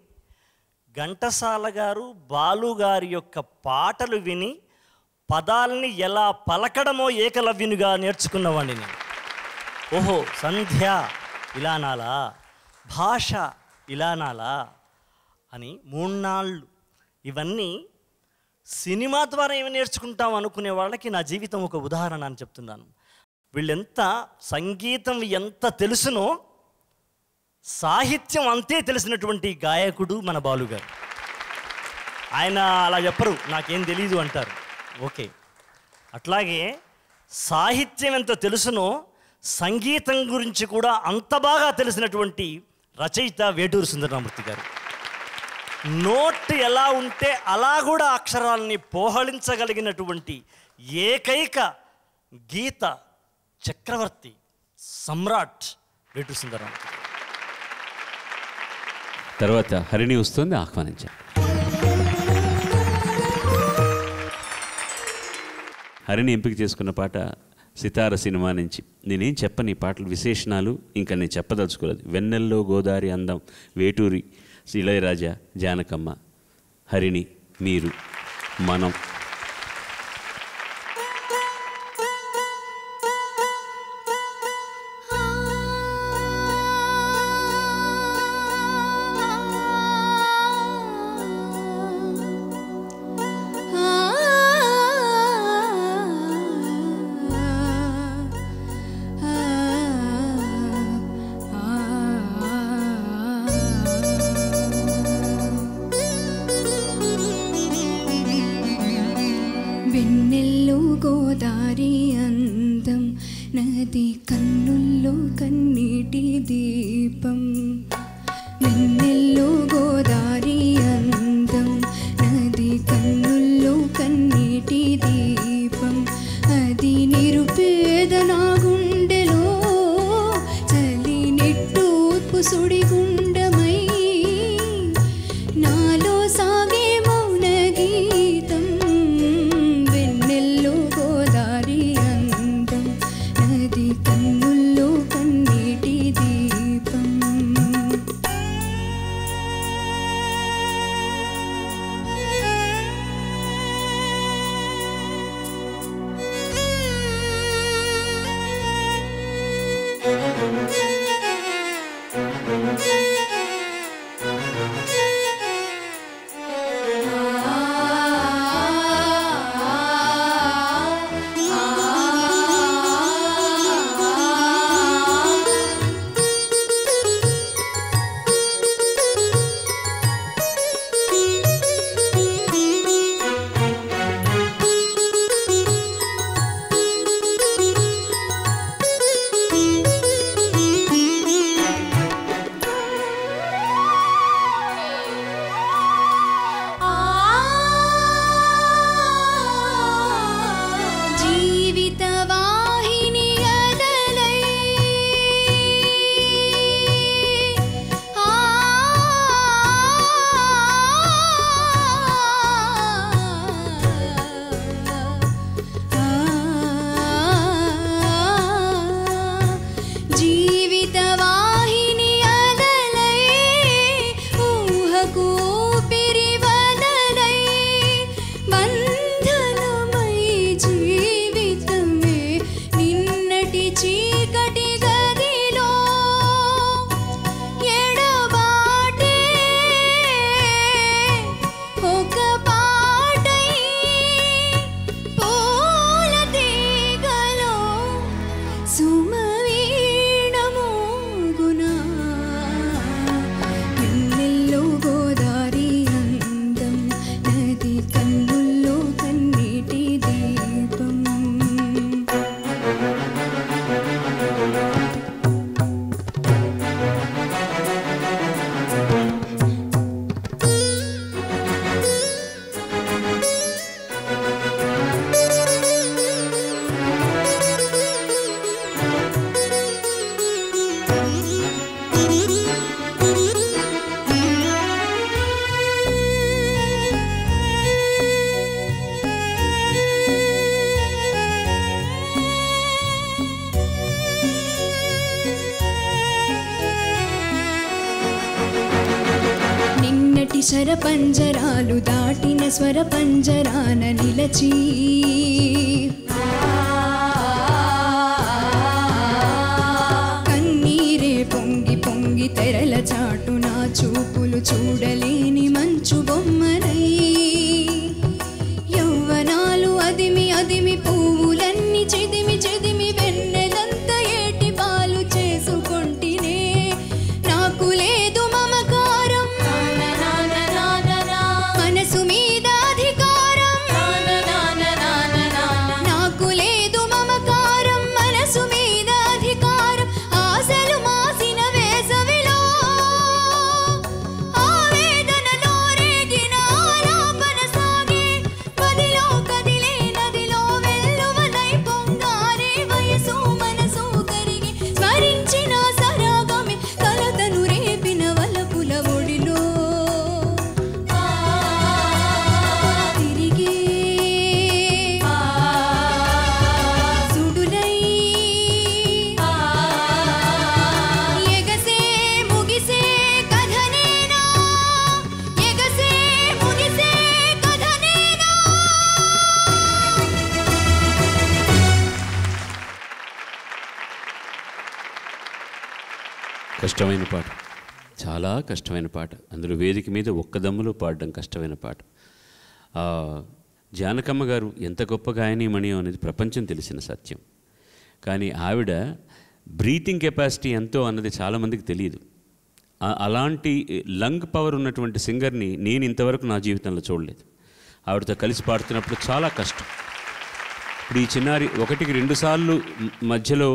ఘంటసాల గారు, బాలు గారి యొక్క పాటలు విని పదాలని ఎలా పలకడమో ఏకలవ్యునిగా నేర్చుకున్నవాడిని నేను. ఓహో, సంధ్య ఇలా నాలా, భాష ఇలా నాలా అని 3 నాళ్ళు. ఇవన్నీ సినిమా ద్వారా ఏమి నేర్చుకుంటాం అనుకునే వాళ్ళకి నా జీవితం ఒక ఉదాహరణ అని చెప్తున్నాను. వీళ్ళెంత సంగీతం ఎంత తెలుసునో సాహిత్యం అంతే తెలిసినటువంటి గాయకుడు మన బాలుగారు. ఆయన అలా చెప్పరు, నాకేం తెలీదు అంటారు. ఓకే, అట్లాగే సాహిత్యం ఎంత తెలుసునో సంగీతం గురించి కూడా అంత బాగా తెలిసినటువంటి రచయిత వేటూరి సుందరరామూర్తి గారు. నోట్ ఎలా ఉంటే అలా కూడా అక్షరాలని పోహళించగలిగినటువంటి ఏకైక గీత చక్రవర్తి, సమ్రాట్ వేటూరి సుందరరామూర్తి. తర్వాత హరిణి వస్తుంది, ఆహ్వానించాను. హరిణి ఎంపిక చేసుకున్న పాట సితార సినిమా నుంచి. నేనేం చెప్పను, ఈ పాటల విశేషణాలు ఇంకా నేను చెప్పదలుచుకోలేదు. వెన్నెల్లో గోదారి అందం, వేటూరి, ఇళయరాజా, జానకమ్మ, హరిణి, మీరు, మనం. వెన్నెల్లో గోదారి అందం, నది కన్నుల్లో కన్నీటి దీపం. వెన్నెల్లో గోదారి అందం, నది కన్నుల్లో కన్నీటి దీపం. అది నిరుపేద నా గుండెలో కన్నుల్లో కన్నీటి దీపం. శరపంజరాలు దాటిన స్వరపంజరాన నిలచి కన్నీరే పొంగి పొంగి తెరల చాటున చూపులు చూడలేని మంచు బొమ్మనై యౌవనాలు అదిమి అదిమి పువ్వులన్నీ చెదిమి చెదిమి వెన్నెలంత ఏటి పాలు చేసుకొంటినే నాకు లేదు మమకారం మనసు మీద అధికారం నాకు లేదు మమకారం మనసు మీద అధికారం ఆశలు మాసిన వేసవిలో ఆవేదనలో రేగిన ఆలాపన సాగే పదిలో కదిలే నదిలో వెల్లువలై పొంగారే వయసు మనసు కరిగి స్మరించిన సరాగమే కలతను రేపిన వలపుల ఒడిలో తిరిగే సుడులై ఎగసే ముగిసే కథనేనా ఎగసే ముగిసే కథనేనా. కష్టమైన పాట, చాలా కష్టమైన పాట. అందులో వేదిక మీద ఒక్క దమ్ములో పాడడం కష్టమైన పాట. జానకమ్మ గారు ఎంత గొప్ప గాయనీమణి అనేది ప్రపంచం తెలిసిన సత్యం. కానీ ఆవిడ బ్రీతింగ్ కెపాసిటీ ఎంతో అన్నది చాలామందికి తెలియదు. అలాంటి లంగ్ పవర్ ఉన్నటువంటి సింగర్ని నేను ఇంతవరకు నా జీవితంలో చూడలేదు. ఆవిడతో కలిసి పాడుతున్నప్పుడు చాలా కష్టం. ఇప్పుడు ఈ చిన్నారి 1-2 సార్లు మధ్యలో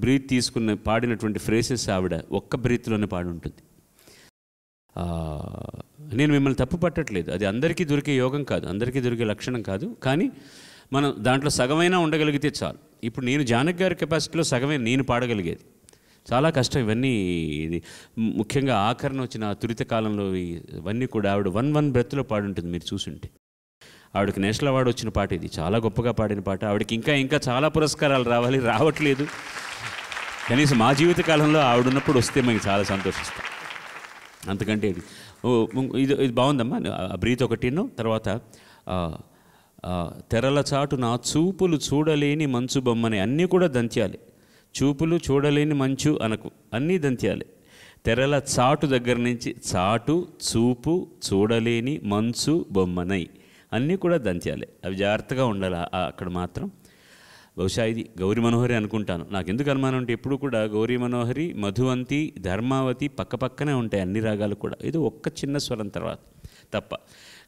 బ్రీత్ తీసుకున్న పాడినటువంటి ఫ్రేసెస్ ఆవిడ ఒక్క బ్రీత్లోనే పాడి ఉంటుంది. నేను మిమ్మల్ని తప్పు పట్టట్లేదు, అది అందరికీ దొరికే యోగం కాదు, అందరికీ దొరికే లక్షణం కాదు. కానీ మనం దాంట్లో సగమైనా ఉండగలిగితే చాలు. ఇప్పుడు నేను జానకి గారి కెపాసిటీలో సగమే నేను పాడగలిగేది. చాలా కష్టం ఇవన్నీ. ఇది ముఖ్యంగా ఆఖరణ వచ్చిన తురిత కాలంలో ఇవన్నీ కూడా ఆవిడ 1 బ్రెత్లో పాడుంటుంది. మీరు చూసుంటే ఆవిడకి నేషనల్ అవార్డు వచ్చిన పాట ఇది. చాలా గొప్పగా పాడిన పాట. ఆవిడకి ఇంకా చాలా పురస్కారాలు రావాలి, రావట్లేదు. కనీసం మా జీవిత కాలంలో ఆవిడున్నప్పుడు వస్తే మేము చాలా సంతోషిస్తాం. అంతకంటే ఇది బాగుందమ్మా. బ్రీత్ ఒకటిను. తర్వాత తెరల చాటు నా చూపులు చూడలేని మంచు బొమ్మని, అన్నీ కూడా దంత్యాలి. చూపులు చూడలేని మంచు అనకు, అన్నీ దంత్యాలి. తెరల చాటు దగ్గర నుంచి చాటు, చూపు, చూడలేని మంచు బొమ్మనై, అన్నీ కూడా దంత్యాలి. అవి జాగ్రత్తగా ఉండాలి అక్కడ మాత్రం. బహుశా ఇది గౌరీ మనోహరి అనుకుంటాను. నాకు ఎందుకు అనుమానం అంటే ఎప్పుడు కూడా గౌరీ మనోహరి, మధువంతి, ధర్మావతి పక్కపక్కనే ఉంటాయి అన్ని రాగాలు కూడా. ఇది ఒక్క చిన్న స్వరం తర్వాత తప్ప.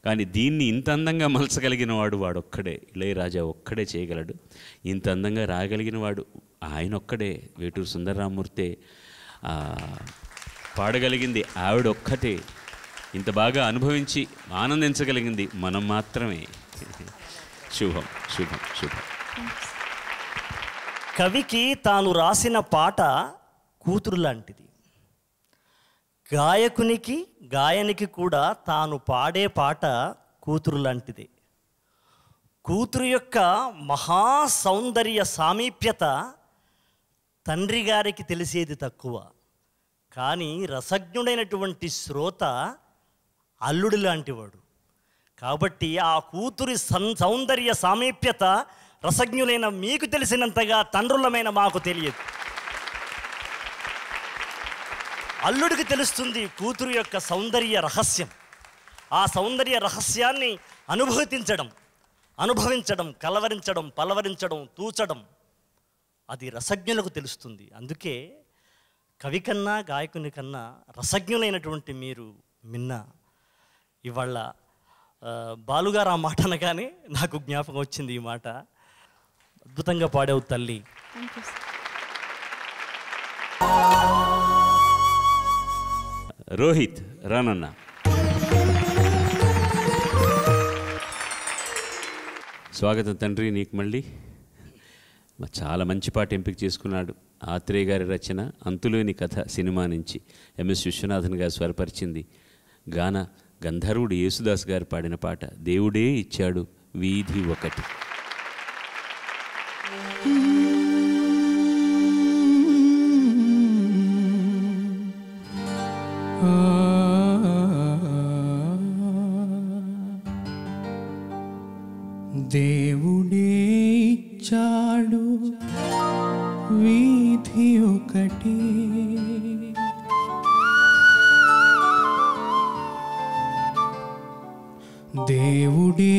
కానీ దీన్ని ఇంత అందంగా మలచగలిగిన వాడు వాడొక్కడే, ఇళయరాజా ఒక్కడే చేయగలడు. ఇంత అందంగా రాగలిగిన వాడు ఆయన ఒక్కడే. వేటూరు సుందరరామూర్తే. పాడగలిగింది ఆవిడ ఒక్కటే. ఇంత బాగా అనుభవించి ఆనందించగలిగింది మనం మాత్రమే. శుభం శుభం శుభం. కవికి తాను రాసిన పాట కూతురు లాంటిది. గాయకునికి, గాయనికి కూడా తాను పాడే పాట కూతురు లాంటిది. కూతురు యొక్క మహా సౌందర్య సామీప్యత తండ్రి గారికి తెలిసేది తక్కువ. కానీ రసజ్ఞుడైనటువంటి శ్రోత అల్లుడు లాంటివాడు. కాబట్టి ఆ కూతురి సౌందర్య సామీప్యత రసజ్ఞులైన మీకు తెలిసినంతగా తండ్రులమైన మాకు తెలియదు. అల్లుడికి తెలుస్తుంది కూతురు యొక్క సౌందర్య రహస్యం. ఆ సౌందర్య రహస్యాన్ని అనుభవించడం, కలవరించడం, పలవరించడం, తూచడం, అది రసజ్ఞులకు తెలుస్తుంది. అందుకే కవి కన్నా, గాయకుని కన్నా రసజ్ఞులైనటువంటి మీరు మిన్న ఇవాళ బాలుగారు ఆ మాట అనగానే నాకు జ్ఞాపకం వచ్చింది ఈ మాట. అద్భుతంగా పాడావు తల్లి. రోహిత్ రానన్న. స్వాగతం తండ్రి నీకు మళ్ళీ. చాలా మంచి పాట ఎంపిక చేసుకున్నాడు. ఆత్రేయ గారి రచన అంతులేని కథ సినిమా నుంచి ఎంఎస్ విశ్వనాథన్ గారు స్వరపరిచింది. గాన గంధర్వుడు యేసుదాస్ గారు పాడిన పాట దేవుడే ఇచ్చాడు వీధి ఒకటి. దేవుడే ఇచ్చాడు వీధి ఒకటి, దేవుడే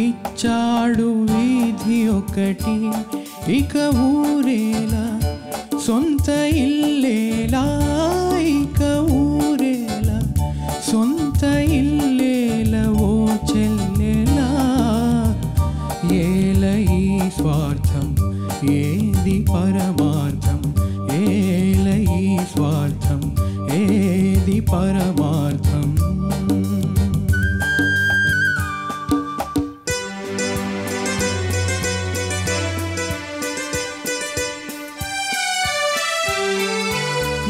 ఇచ్చాడు వీధి ఒకటి, ఇక ఊరేలా సొంత ఇల్లేలా, ఇక ఊరేలా సొంత ఇల్లేలా ఓ చెల్లెలా, ఏల ఈ స్వార్థం ఏది పరమార్థం, ఏల ఈ స్వార్థం ఏది పరమార్థం.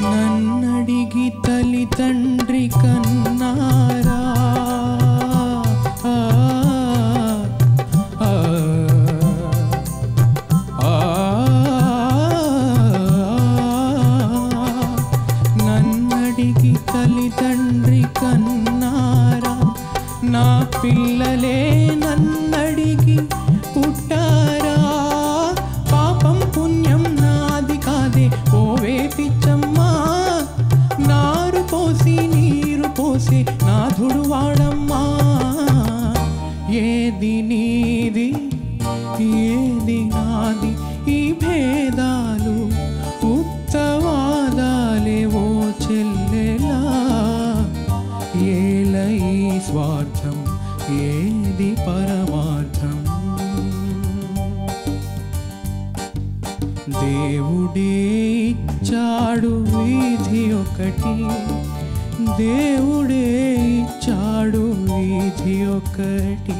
నన్నడిగి తల్లిదండ్రి కన్నారా, నన్నడిగి తల్లిదండ్రి కన్నారా, నా పిల్లలే నన్నడిగి పుట్టారా, పాపం పుణ్యం నాది కాదే ఓవే పిచ్చమ్మా, నారు పోసి నీరు పోసి నాథుడు వాడమ్మా, ఏది నీది ఏది నాది ఈ భేదాలు ఉత్తవాదాలే ఓ చెల్లెలా, ఏల ఈ స్వార్థం ఏది పరమార్థం. దేవుడే ఇచ్చాడు వీధి ఒకటి, దేవుడే ఇచ్చాడు వీధి ఒకటి.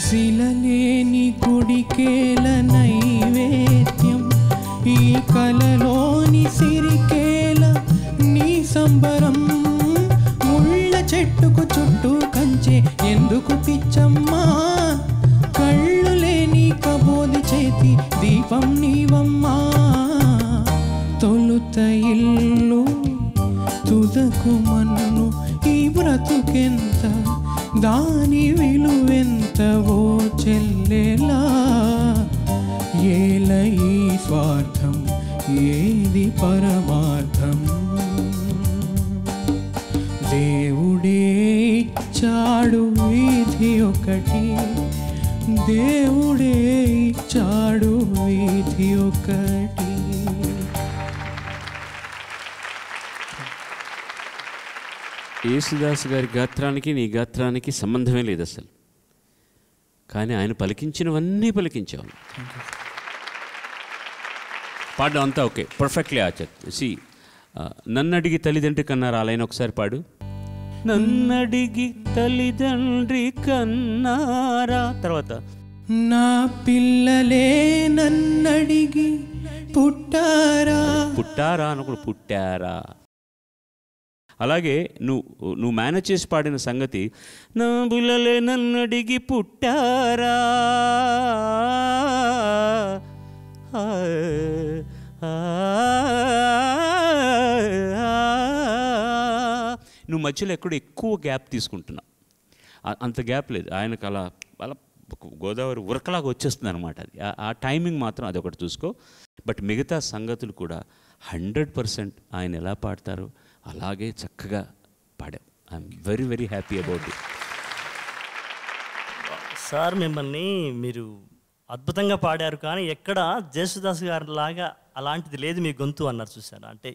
శిలలేని గుడికేల నైవేద్యం, ఈ కలలోని సిరికేల నీ సంబరం, ముళ్ళ చెట్టుకు చుట్టూ కంచె ఎందుకు పిచ్చమ్మా, కళ్ళు లేని కబోది చేతి దీపం నీవమ్మా, తొలుత ఇల్లు తుదకు మన్ను ఈ బ్రతుకెంత దాని విలువెంత ఓ చెల్లెలా, ఏల ఈ స్వార్థం ఏది పరమార్థం. దేవుడే ఇచ్చాడు వీధి ఒకటి, దేవుడే ఇచ్చాడు వీధి ఒకటి. యేసుదాస్ గారి గాత్రానికి నీ గాత్రానికి సంబంధమే లేదు అసలు, కానీ ఆయన పలికించినవన్నీ పలికించావు. పాడడం అంతా ఓకే, పర్ఫెక్ట్లీ ఆచర్. సి నన్నడిగి తల్లిదండ్రి కన్నారా అలైన ఒకసారి పాడు. నన్నడిగి తల్లిదండ్రి కన్నారా, తర్వాత నా పిల్లలే నన్నడిగి పుట్టారా, పుట్టారా అనకూడదు, పుట్టారా. అలాగే నువ్వు మేనేజ్ చేసి పాడిన సంగతి, నా పిల్లలే నన్నడిగి పుట్టారా, నువ్వు మధ్యలో ఎక్కడో ఎక్కువ గ్యాప్ తీసుకుంటున్నావు. అంత గ్యాప్ లేదు ఆయనకు. అలా అలా గోదావరి ఉరకలాగా వచ్చేస్తుంది అనమాట. అది ఆ టైమింగ్ మాత్రం అదొకటి చూసుకో. బట్ మిగతా సంగతులు కూడా 100% ఆయన ఎలా పాడతారో అలాగే చక్కగా పాడాం. I'm very very happy about it. Sir మిమ్మల్ని మీరు అద్భుతంగా పాడారు, కానీ ఎక్కడ జేసుదాస్ గారి లాగా అలాంటిది లేదు మీ గొంతు అన్నారు చూసారు. అంటే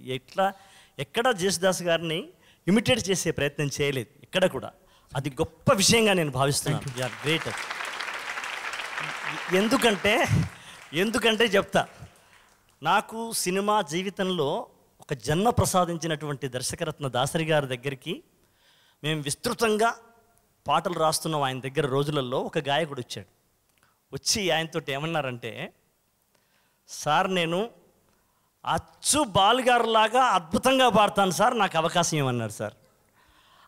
ఎక్కడ జేసుదాస్ గారిని ఇమిటేట్ చేసే ప్రయత్నం చేయలేదు ఎక్కడ కూడా. అది గొప్ప విషయంగా నేను భావిస్తున్నాను. You are great. ఎందుకంటే చెప్తా, నాకు సినిమా జీవితంలో ఒక జన్మ ప్రసాదించినటువంటి దర్శకరత్న దాసరి గారి దగ్గరికి మేము విస్తృతంగా పాటలు రాస్తున్నాం. ఆయన దగ్గర రోజులలో ఒక గాయకుడు వచ్చాడు. వచ్చి ఆయనతో ఏమన్నారంటే, సార్ నేను అచ్చు బాలుగారులాగా అద్భుతంగా పాడతాను సార్, నాకు అవకాశం ఏమన్నారు సార్.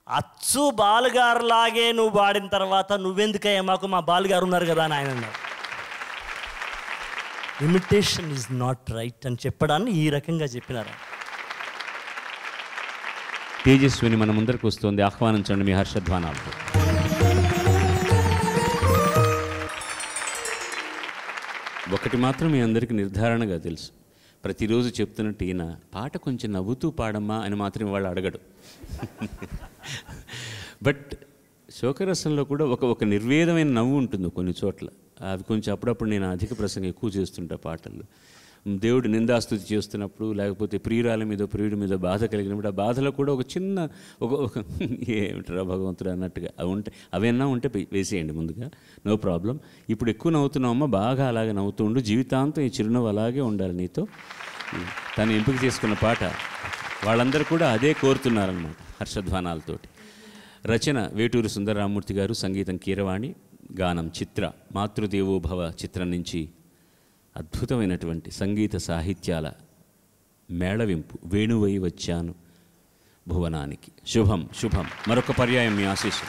అచ్చు బాలుగారులాగే నువ్వు పాడిన తర్వాత నువ్వెందుకయ్యా మాకు, మా బాలుగారు ఉన్నారు కదా అని ఆయన అన్నారు. ఇమిటేషన్ ఈజ్ నాట్ రైట్ అని చెప్పడాన్ని ఈ రకంగా చెప్పినారు. తేజస్విని మన ముందరికి వస్తుంది, ఆహ్వానించండి మీ హర్షధ్వానాలతో. ఒకటి మాత్రం మీ అందరికీ నిర్ధారణగా తెలుసు, ప్రతిరోజు చెప్తున్నట్టు ఈయన పాట కొంచెం నవ్వుతూ పాడమ్మా అని మాత్రం వాళ్ళు అడగడు. బట్ శోకరసంలో కూడా ఒక నిర్వేదమైన నవ్వు ఉంటుంది కొన్ని చోట్ల. అది కొంచెం అప్పుడప్పుడు నేను అధిక ప్రసంగం ఎక్కువ చేస్తుంటా పాటల్లో. దేవుడు నిందాస్తుతి చేస్తున్నప్పుడు, లేకపోతే ప్రియురాల మీద ప్రియుడి మీద బాధ కలిగినప్పుడు, ఆ బాధలో కూడా ఒక చిన్న ఒక ఏమిట్రా భగవంతుడు అన్నట్టుగా అవన్నా ఉంటే వేసేయండి ముందుగా, నో ప్రాబ్లం. ఇప్పుడు ఎక్కువ నవ్వుతున్నావమ్మా, బాగా అలాగే నవ్వుతూ ఉండు, జీవితాంతం ఈ చిరునవ్వు అలాగే ఉండాలి నీతో. తను ఎంపిక చేసుకున్న పాట వాళ్ళందరూ కూడా అదే కోరుతున్నారన్నమాట హర్షధ్వానాలతోటి. రచన వేటూరి సుందరరామూర్తి గారు, సంగీతం కీరవాణి, గానం చిత్ర. మాతృదేవోభవ చిత్రం నుంచి అద్భుతమైనటువంటి సంగీత సాహిత్యాల మేళవింపు, వేణువై వచ్చాను భువనానికి. శుభం శుభం. మరొక పర్యాయం మీ ఆశీస్సు.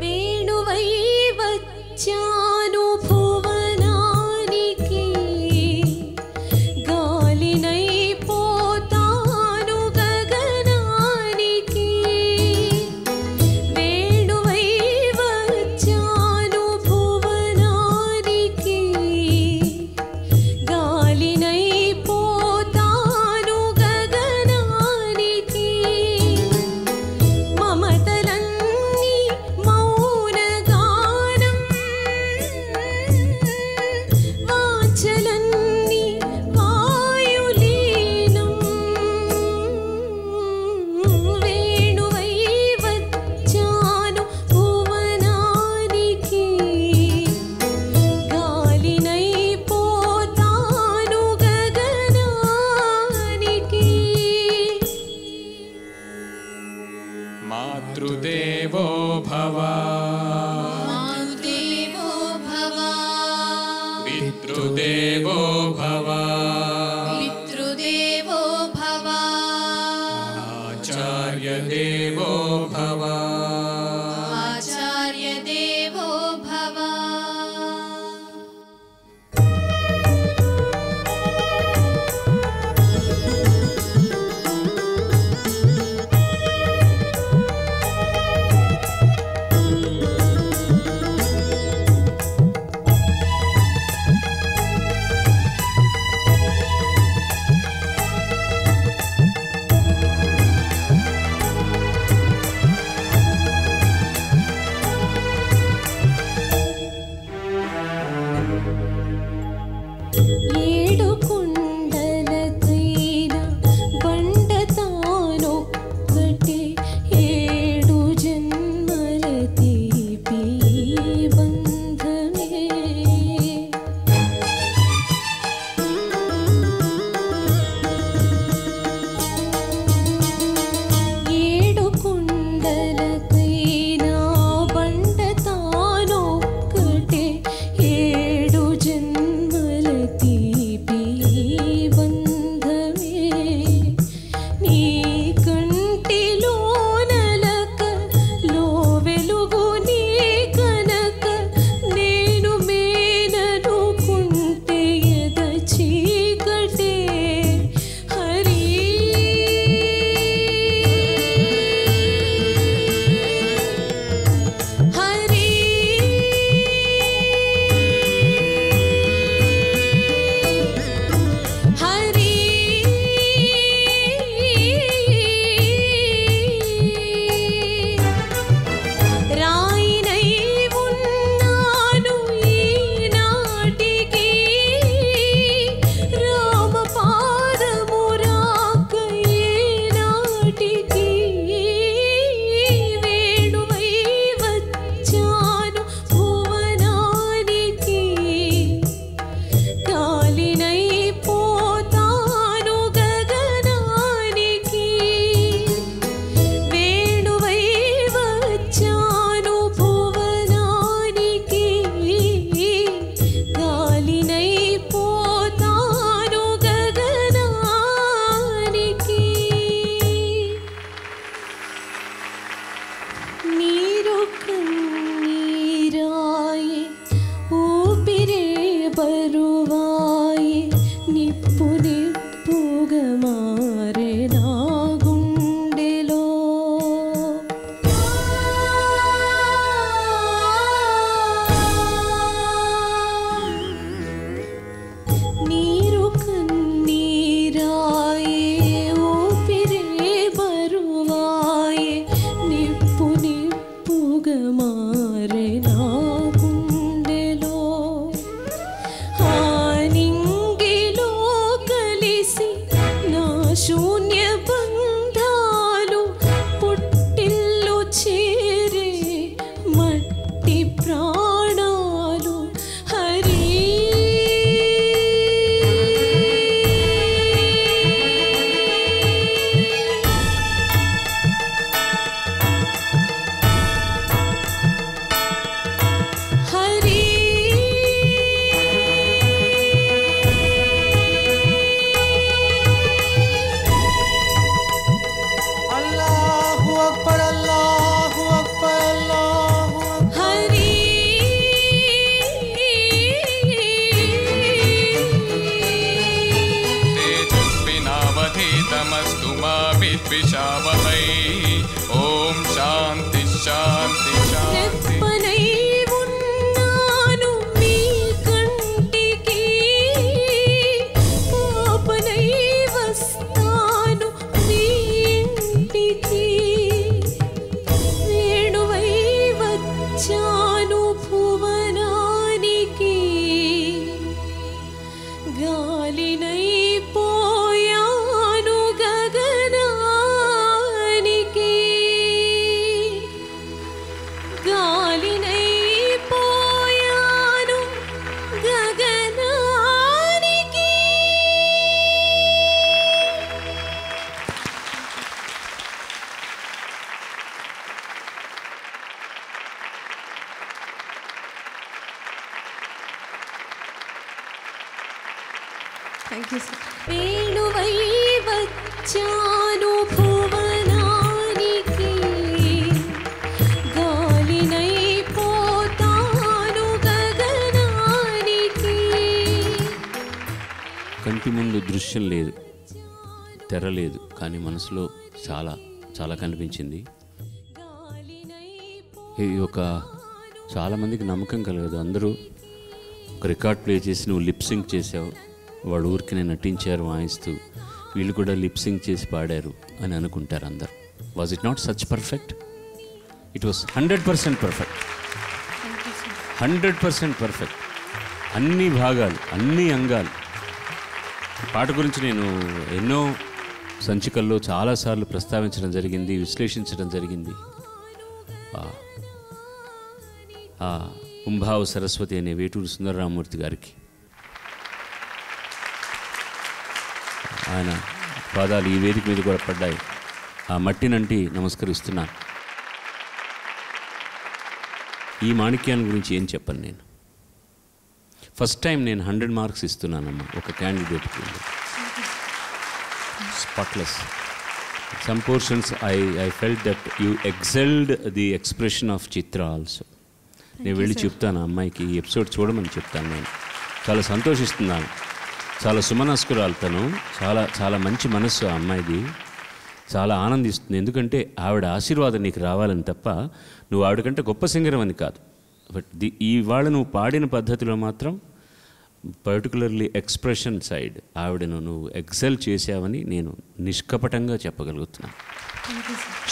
వేణువై వచ్చాను భువనానికి, గాలినై పోతాను గగనానికి. వేణువై వచ్చాను భువనానికి, గాలినై పోతాను గగనానికి. మమతలన్నీ మౌనగానం, వాంఛలన్నీ వాయులీనం. వేణువై వచ్చాను భువనానికి, గాలినై పోతాను గగనానికి. మాతృదేవో భవ మాతృదేవో భవ, పితృదేవో భవ పితృదేవో భవ, ఆచార్యదేవో భవ ఆచార్యదేవో భవ. विद्विषावहै ओम शांति शांति शांति Thank you, sir. వేణువై వచ్చాను భువనానికి గాలినై పోతాను గగనానికి. కంటి ముందు దృశ్యం లేదు, తెర లేదు, కానీ మనసులో చాలా చాలా కనిపించింది. ఇది ఒక చాలామందికి నమ్మకం కలగదు. అందరూ ఒక రికార్డ్ ప్లే చేసి నువ్వు లిప్ సింక్ చేసావు, వాడు ఊరికి నటించారు వాయిస్తూ, వీళ్ళు కూడా లిప్ సింక్ చేసి పాడారు అని అనుకుంటారు అందరు. Was it not such perfect? It was 100% perfect, 100% perfect. అన్ని భాగాలు, అన్ని అంగాలు. పాట గురించి నేను ఎన్నో సంచికల్లో చాలాసార్లు ప్రస్తావించడం జరిగింది, విశ్లేషించడం జరిగింది. కుంభావ సరస్వతి అనే వేటూరు సుందరరామూర్తి గారికి ఆయన పాదాలు ఈ వేదిక మీద కూడా పడ్డాయి. ఆ మట్టినంటి నమస్కరిస్తున్నాను. ఈ మాణిక్యాన్ని గురించి ఏం చెప్పను నేను. ఫస్ట్ టైం నేను 100 మార్క్స్ ఇస్తున్నానమ్మా ఒక క్యాండిడేట్కి. Spotless. Some portions I felt that you excelled the expression of Chitra also. నేను వెళ్ళి చెప్తాను ఆ అమ్మాయికి ఈ ఎపిసోడ్ చూడమని చెప్తాను. నేను చాలా సంతోషిస్తున్నాను. చాలా సుమనస్కురాలు తను, చాలా చాలా మంచి మనస్సు ఆ అమ్మాయిది. చాలా ఆనందిస్తుంది. ఎందుకంటే ఆవిడ ఆశీర్వాదం నీకు రావాలని తప్ప నువ్వు ఆవిడకంటే గొప్ప సింగరం అని కాదు. బట్ ఇవాళ నువ్వు పాడిన పద్ధతిలో మాత్రం పర్టికులర్లీ ఎక్స్ప్రెషన్ సైడ్ ఆవిడను నువ్వు ఎక్సెల్ చేసావని నేను నిష్కపటంగా చెప్పగలుగుతున్నాను.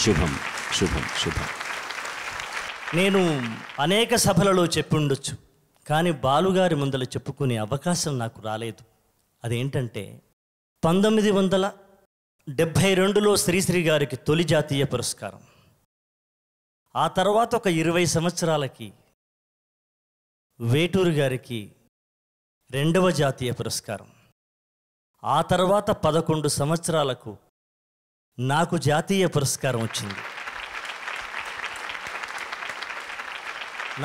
శుభం శుభం శుభం. నేను అనేక సభలలో చెప్పుండొచ్చు, కానీ బాలుగారి ముందర చెప్పుకునే అవకాశం నాకు రాలేదు. అదేంటంటే 72లో శ్రీశ్రీ గారికి తొలి జాతీయ పురస్కారం. ఆ తర్వాత ఒక 20 సంవత్సరాలకి వేటూరు గారికి 2వ జాతీయ పురస్కారం. ఆ తర్వాత 11 సంవత్సరాలకు నాకు జాతీయ పురస్కారం వచ్చింది.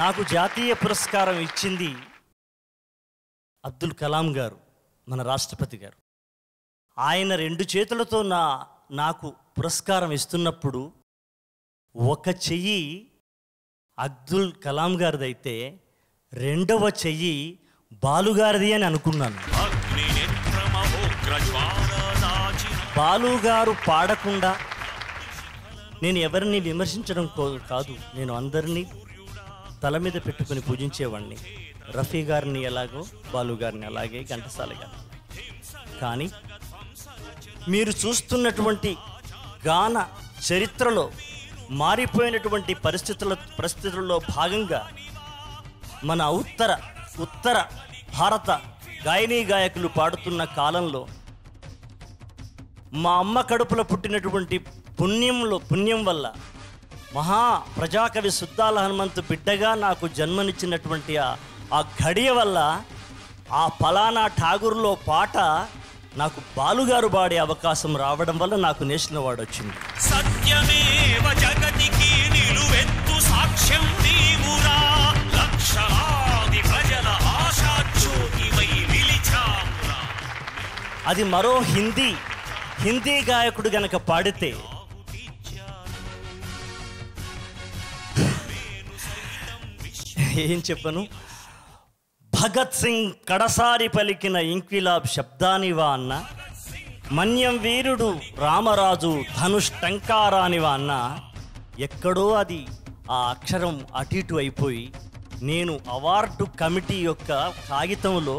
నాకు జాతీయ పురస్కారం ఇచ్చింది అబ్దుల్ కలాం గారు, మన రాష్ట్రపతి గారు. ఆయన 2 చేతులతో నాకు పురస్కారం ఇస్తున్నప్పుడు ఒక చెయ్యి అబ్దుల్ కలాం గారిదైతే 2వ చెయ్యి బాలుగారిది అని అనుకున్నాను. బాలుగారు పాడకుండా నేను ఎవరిని విమర్శించడం కాదు, నేను అందరినీ తల మీద పెట్టుకుని పూజించేవాడిని. రఫీ గారిని ఎలాగో, బాలుగారిని అలాగే, ఘంటసాల గారిని. కానీ మీరు చూస్తున్నటువంటి గాన చరిత్రలో మారిపోయినటువంటి పరిస్థితుల్లో భాగంగా మన ఉత్తర భారత గాయనీ గాయకులు పాడుతున్న కాలంలో మా అమ్మ కడుపులో పుట్టినటువంటి పుణ్యం వల్ల మహా ప్రజాకవి సుద్దాల హనుమంతు బిడ్డగా నాకు జన్మనిచ్చినటువంటి ఆ ఘడియ వల్ల ఆ ఫలానా ఠాగూర్లో పాట నాకు బాలుగారు పాడే అవకాశం రావడం వల్ల నాకు నేషనల్ అవార్డు వచ్చింది. సత్యమేవ జగతికి నిలువెత్తు సాక్ష్యం నీవురా, లక్షలాది ప్రజల ఆశాజ్యోతివై నిలిచావురా. అది మరో హిందీ గాయకుడు గనక పాడితే ఏం చెప్పను. భగత్ సింగ్ కడసారి పలికిన ఇంక్విలాబ్ శబ్దానివా అన్న, మన్యం వీరుడు రామరాజు ధనుష్టంకారానివా అన్న, ఎక్కడో అది ఆ అక్షరం అటు ఇటు అయిపోయి నేను అవార్డు కమిటీ యొక్క కాగితంలో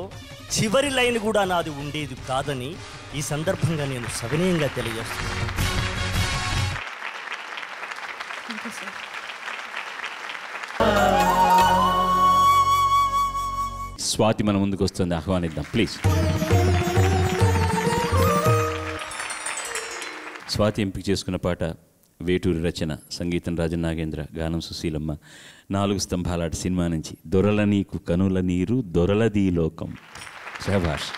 చివరి లైన్ కూడా నాది ఉండేది కాదని ఈ సందర్భంగా నేను సవినయంగా తెలియజేస్తున్నాను. స్వాతి మన ముందుకు వస్తుంది, ఆహ్వానిద్దాం ప్లీజ్. స్వాతి ఎంపిక చేసుకున్న పాట వేటూరి రచన, సంగీతం రాజన్ నాగేంద్ర, గానం సుశీలమ్మ. 4 స్తంభాలాట సినిమా నుంచి దొరల నీకు కనుల నీరు దొరలదీ లోకం. శభాష్.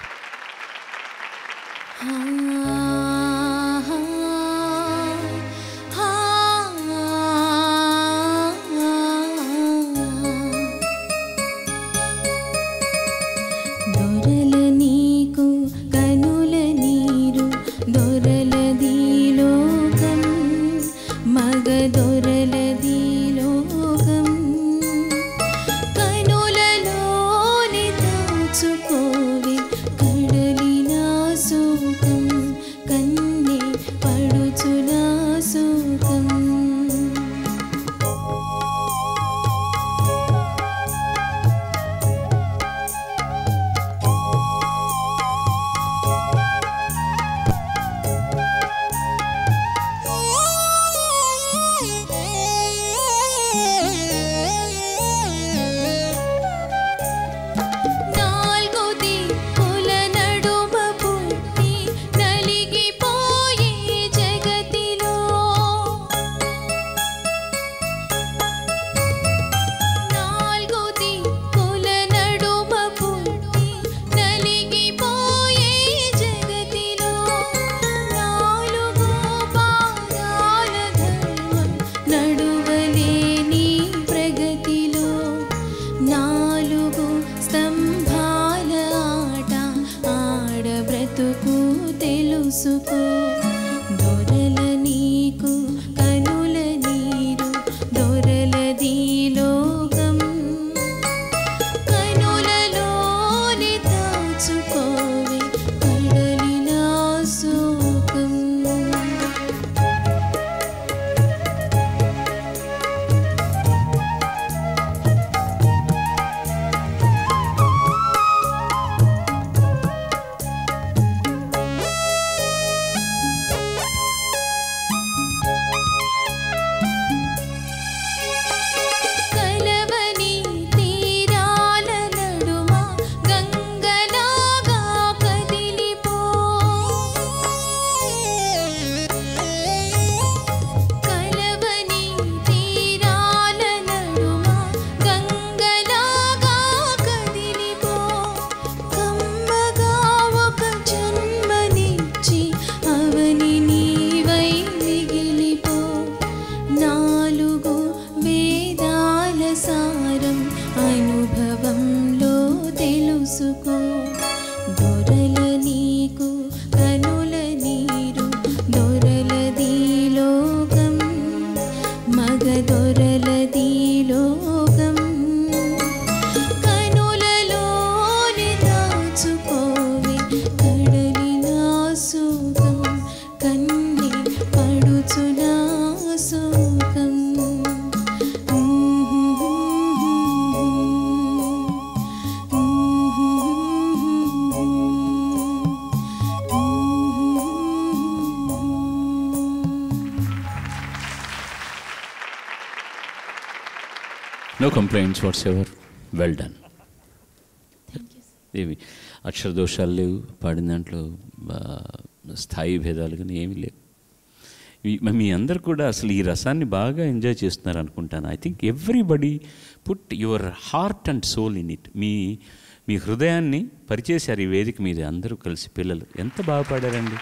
దొరలది లోకం కనులలోని దాచుకోవే కడలి నా సుఖం కన్ని పడుచు నా సుఖం No complaints whatsoever. Well done. ఏమి అక్షర దోషాలు లేవు, పాడిన దాంట్లో స్థాయి భేదాలు కానీ ఏమీ లేవు. మీ అందరు కూడా అసలు ఈ రసాన్ని బాగా ఎంజాయ్ చేస్తున్నారు అనుకుంటాను. I think everybody put your heart and soul in it. మీ హృదయాన్ని పరిచేశారు ఈ వేదిక మీద అందరూ కలిసి. పిల్లలు ఎంత బాగా పాడారండి.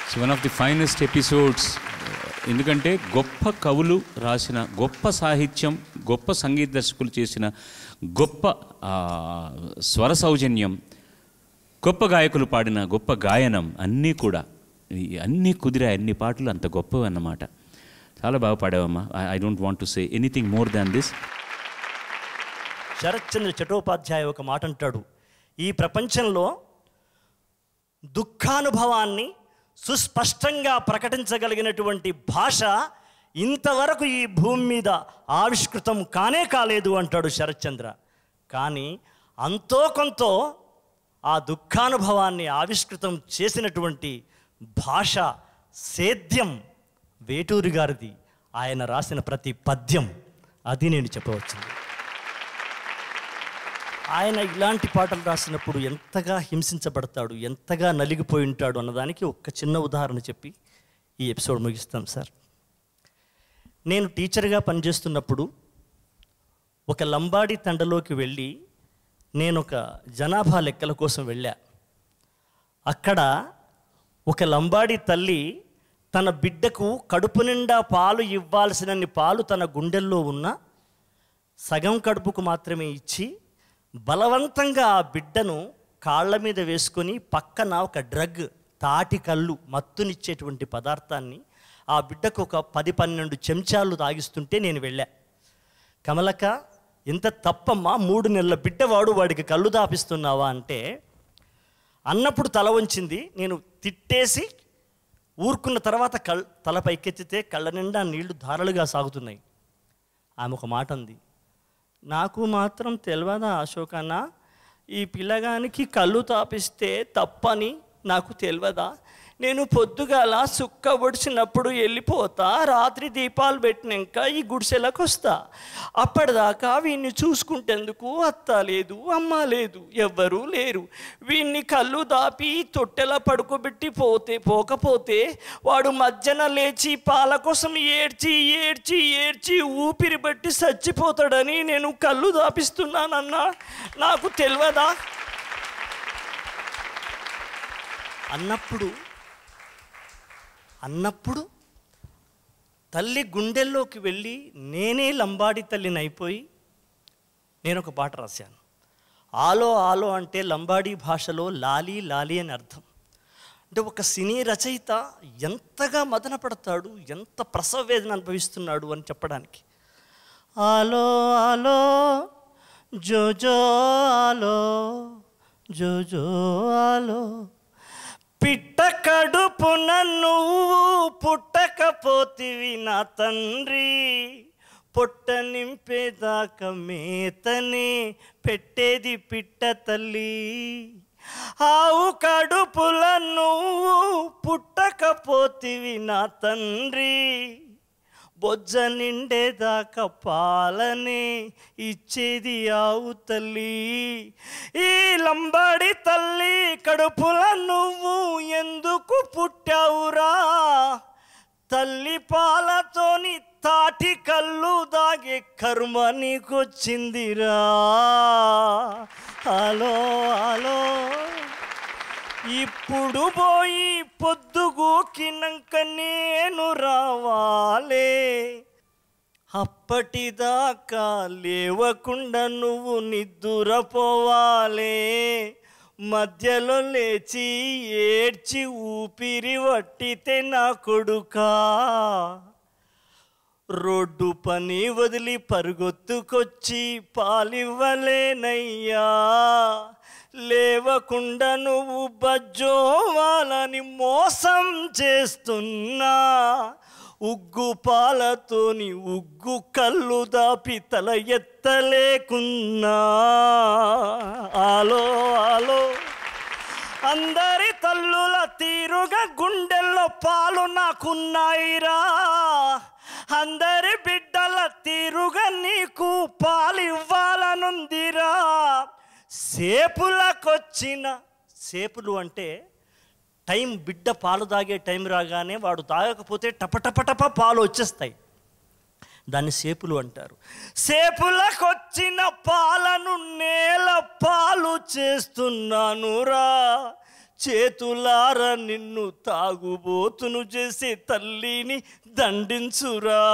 It's one of the finest episodes. ఎందుకంటే గొప్ప కవులు రాసిన గొప్ప సాహిత్యం, గొప్ప సంగీత దర్శకులు చేసిన గొప్ప స్వర సౌజన్యం, గొప్ప గాయకులు పాడిన గొప్ప గాయనం అన్నీ కూడా అన్నీ కుదిరే అన్ని పాటలు అంత గొప్పవి అన్నమాట. చాలా బాగా పాడావమ్మా. I don't want to say anything more than this. Saratchandra Chattopadhyay ఒక మాట అంటాడు, ఈ ప్రపంచంలో దుఃఖానుభవాన్ని సుస్పష్టంగా ప్రకటించగలిగినటువంటి భాష ఇంతవరకు ఈ భూమి మీద ఆవిష్కృతం కానే కాలేదు అంటాడు శరత్చంద్ర. కానీ అంతో కొంత ఆ దుఃఖానుభవాన్ని ఆవిష్కృతం చేసినటువంటి భాష సేద్యం వేటూరి గారిది. ఆయన రాసిన ప్రతి పద్యం అది నేను చెప్పవచ్చింది. ఆయన ఇలాంటి పాటలు రాసినప్పుడు ఎంతగా హింసించబడతాడు, ఎంతగా నలిగిపోయి ఉంటాడు అన్నదానికి ఒక చిన్న ఉదాహరణ చెప్పి ఈ ఎపిసోడ్ ముగిస్తాం సార్. నేను టీచర్గా పనిచేస్తున్నప్పుడు ఒక లంబాడి తండలోకి వెళ్ళి నేను ఒక జనాభా లెక్కల కోసం వెళ్ళా. అక్కడ ఒక లంబాడి తల్లి తన బిడ్డకు కడుపు నిండా పాలు ఇవ్వాల్సినన్ని పాలు తన గుండెల్లో ఉన్న సగం కడుపుకు మాత్రమే ఇచ్చి బలవంతంగా ఆ బిడ్డను కాళ్ళ మీద వేసుకొని పక్కన ఒక డ్రగ్, తాటి కళ్ళు, మత్తునిచ్చేటువంటి పదార్థాన్ని ఆ బిడ్డకు ఒక 10-12 చెంచాలు తాగిస్తుంటే నేను వెళ్ళా. కమలక ఎంత తప్పమ్మా, 3 నెలల బిడ్డవాడు వాడికి కళ్ళు తాపిస్తున్నావా అంటే అన్నప్పుడు తల వంచింది. నేను తిట్టేసి ఊరుకున్న తర్వాత తల పైకెత్తితే కళ్ళ నిండా నీళ్లు ధారలుగా సాగుతున్నాయి. ఆమె ఒక మాట అంది, నాకు మాత్రం తెలియదా అశోకన్న, ఈ పిల్లగానికి కళ్ళు తాపిస్తే తప్పని నాకు తెలియదా? నేను పొద్దుగాల సుక్క ఒడిచినప్పుడు వెళ్ళిపోతా, రాత్రి దీపాలు పెట్టినాక ఈ గుడిసెలకు వస్తా. అప్పటిదాకా వీడిని చూసుకుంటేందుకు అత్త లేదు, అమ్మ లేదు, ఎవ్వరూ లేరు. వీడిని కళ్ళు దాపి తొట్టెలా పడుకోబెట్టి పోకపోతే వాడు మధ్యన లేచి పాల కోసం ఏడ్చి ఏడ్చి ఏడ్చి ఊపిరి బట్టి చచ్చిపోతాడని నేను కళ్ళు దాపిస్తున్నానన్నా, నాకు తెలియదా అన్నప్పుడు తల్లి గుండెల్లోకి వెళ్ళి నేనే లంబాడి తల్లిని అయిపోయి నేను ఒక పాట రాశాను. ఆలో ఆలో అంటే లంబాడి భాషలో లాలి లాలి అని అర్థం. అంటే ఒక సినీ రచయిత ఎంతగా మదన పడతాడు, ఎంత ప్రసవ వేదన అనుభవిస్తున్నాడు అని చెప్పడానికి. ఆలో ఆలో జోజో ఆలో జోజో ఆలో, పిట్ట కడుపున నువ్వు పుట్టకపోతివి నా తండ్రి, పొట్ట నింపేదాకా మేతనే పెట్టేది పిట్ట తల్లి. ఆవు కడుపుల నువ్వు పుట్టకపోతివి నా తండ్రి, బొజ్జ నిండేదాకా పాలనే ఇచ్చేది ఆవు తల్లి. ఈ లంబాడి తల్లి కడుపుల నువ్వు ఎందుకు పుట్టావురా, తల్లి పాలతోని తాటి కళ్ళు దాగే కర్మ నీకొచ్చిందిరా. హలో హలో ఇప్పుడు పోయి పొద్దుగూకినాక నేను రావాలే, అప్పటిదాకా లేవకుండా నువ్వు నిద్దురపోవాలే, మధ్యలో లేచి ఏడ్చి ఊపిరి పట్టితే నా కొడుకా, రోడ్డు పని వదిలి పరుగొత్తుకొచ్చి పాలివ్వలేనయ్యా, లేవకుండా నువ్వు బజ్జోవాలని మోసం చేస్తున్నా, ఉగ్గు పాలతోని ఉగ్గు కళ్ళు దాపి తల ఎత్తలేకున్నా. ఆలో ఆలో అందరి తల్లుల తీరుగా గుండెల్లో పాలు నాకున్నాయిరా, అందరి బిడ్డల తీరుగా నీకు పాలు ఇవ్వాలనుందిరా. సేపులు అంటే టైం, బిడ్డ పాలు తాగే టైం రాగానే వాడు తాగకపోతే టపటపటప పాలు వచ్చేస్తాయి, దాన్ని సేపులు అంటారు. సేపులకొచ్చిన పాలను నేల పాలు చేస్తున్నానురా, చేతులార నిన్ను తాగుబోతును చేసి తల్లిని దండించురా.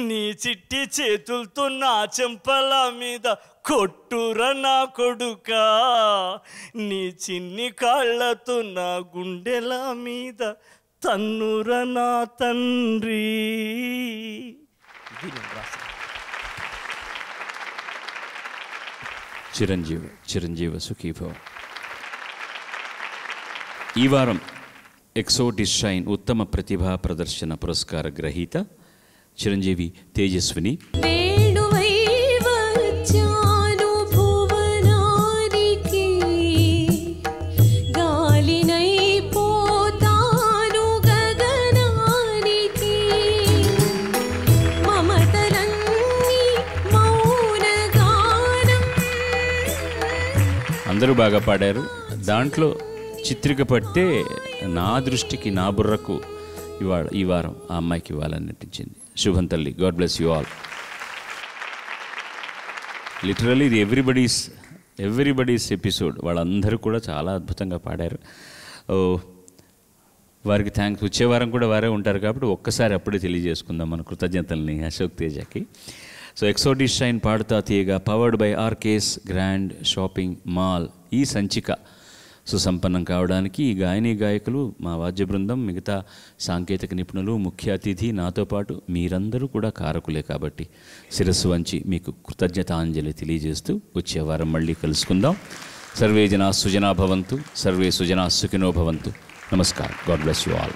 నీ చిట్టి చేతులతో నా చెంపల మీద కొట్టురా నా కొడుకా, నీ చిన్ని కాళ్ళతో నా గుండెల మీద తన్నురా నా తండ్రి. చిరంజీవ సుఖీభవ. ఈ వారం ఎక్సోటిస్ షైన్ ఉత్తమ ప్రతిభా ప్రదర్శన పురస్కార గ్రహీత చిరంజీవి తేజస్విని. అందరూ బాగా పాడారు. దాంట్లో చిత్రిక పట్టే నా దృష్టికి, నా బుర్రకు ఈ వారం ఆ అమ్మాయికి ఇవ్వాలని నటించింది. శుభం తల్లి, God bless you all. Literally ఇది ఎవ్రీబడీస్ ఎపిసోడ్. వాళ్ళందరూ కూడా చాలా అద్భుతంగా పాడారు. వారికి థ్యాంక్స్. వచ్చే వారం కూడా వారే ఉంటారు కాబట్టి ఒక్కసారి అప్పుడే తెలియజేసుకుందాం మన కృతజ్ఞతల్ని అశోక్ తేజకి. సో ఎక్సోటిస్ షైన్ పాడుతా తీయగా, powered by RK's grand shopping mall. ఈ సంచిక సుసంపన్నం కావడానికి ఈ గాయని గాయకులు, మా వాద్య బృందం, మిగతా సాంకేతిక నిపుణులు, ముఖ్య అతిథి, నాతో పాటు మీరందరూ కూడా కారకులే. కాబట్టి శిరస్సు వంచి మీకు కృతజ్ఞతాంజలి తెలియజేస్తూ వచ్చే వారం మళ్ళీ కలుసుకుందాం. సర్వే జనా సుజనా భవంతు, సర్వే సుజనా సుఖినో భవంతు. నమస్కారం. God bless you all.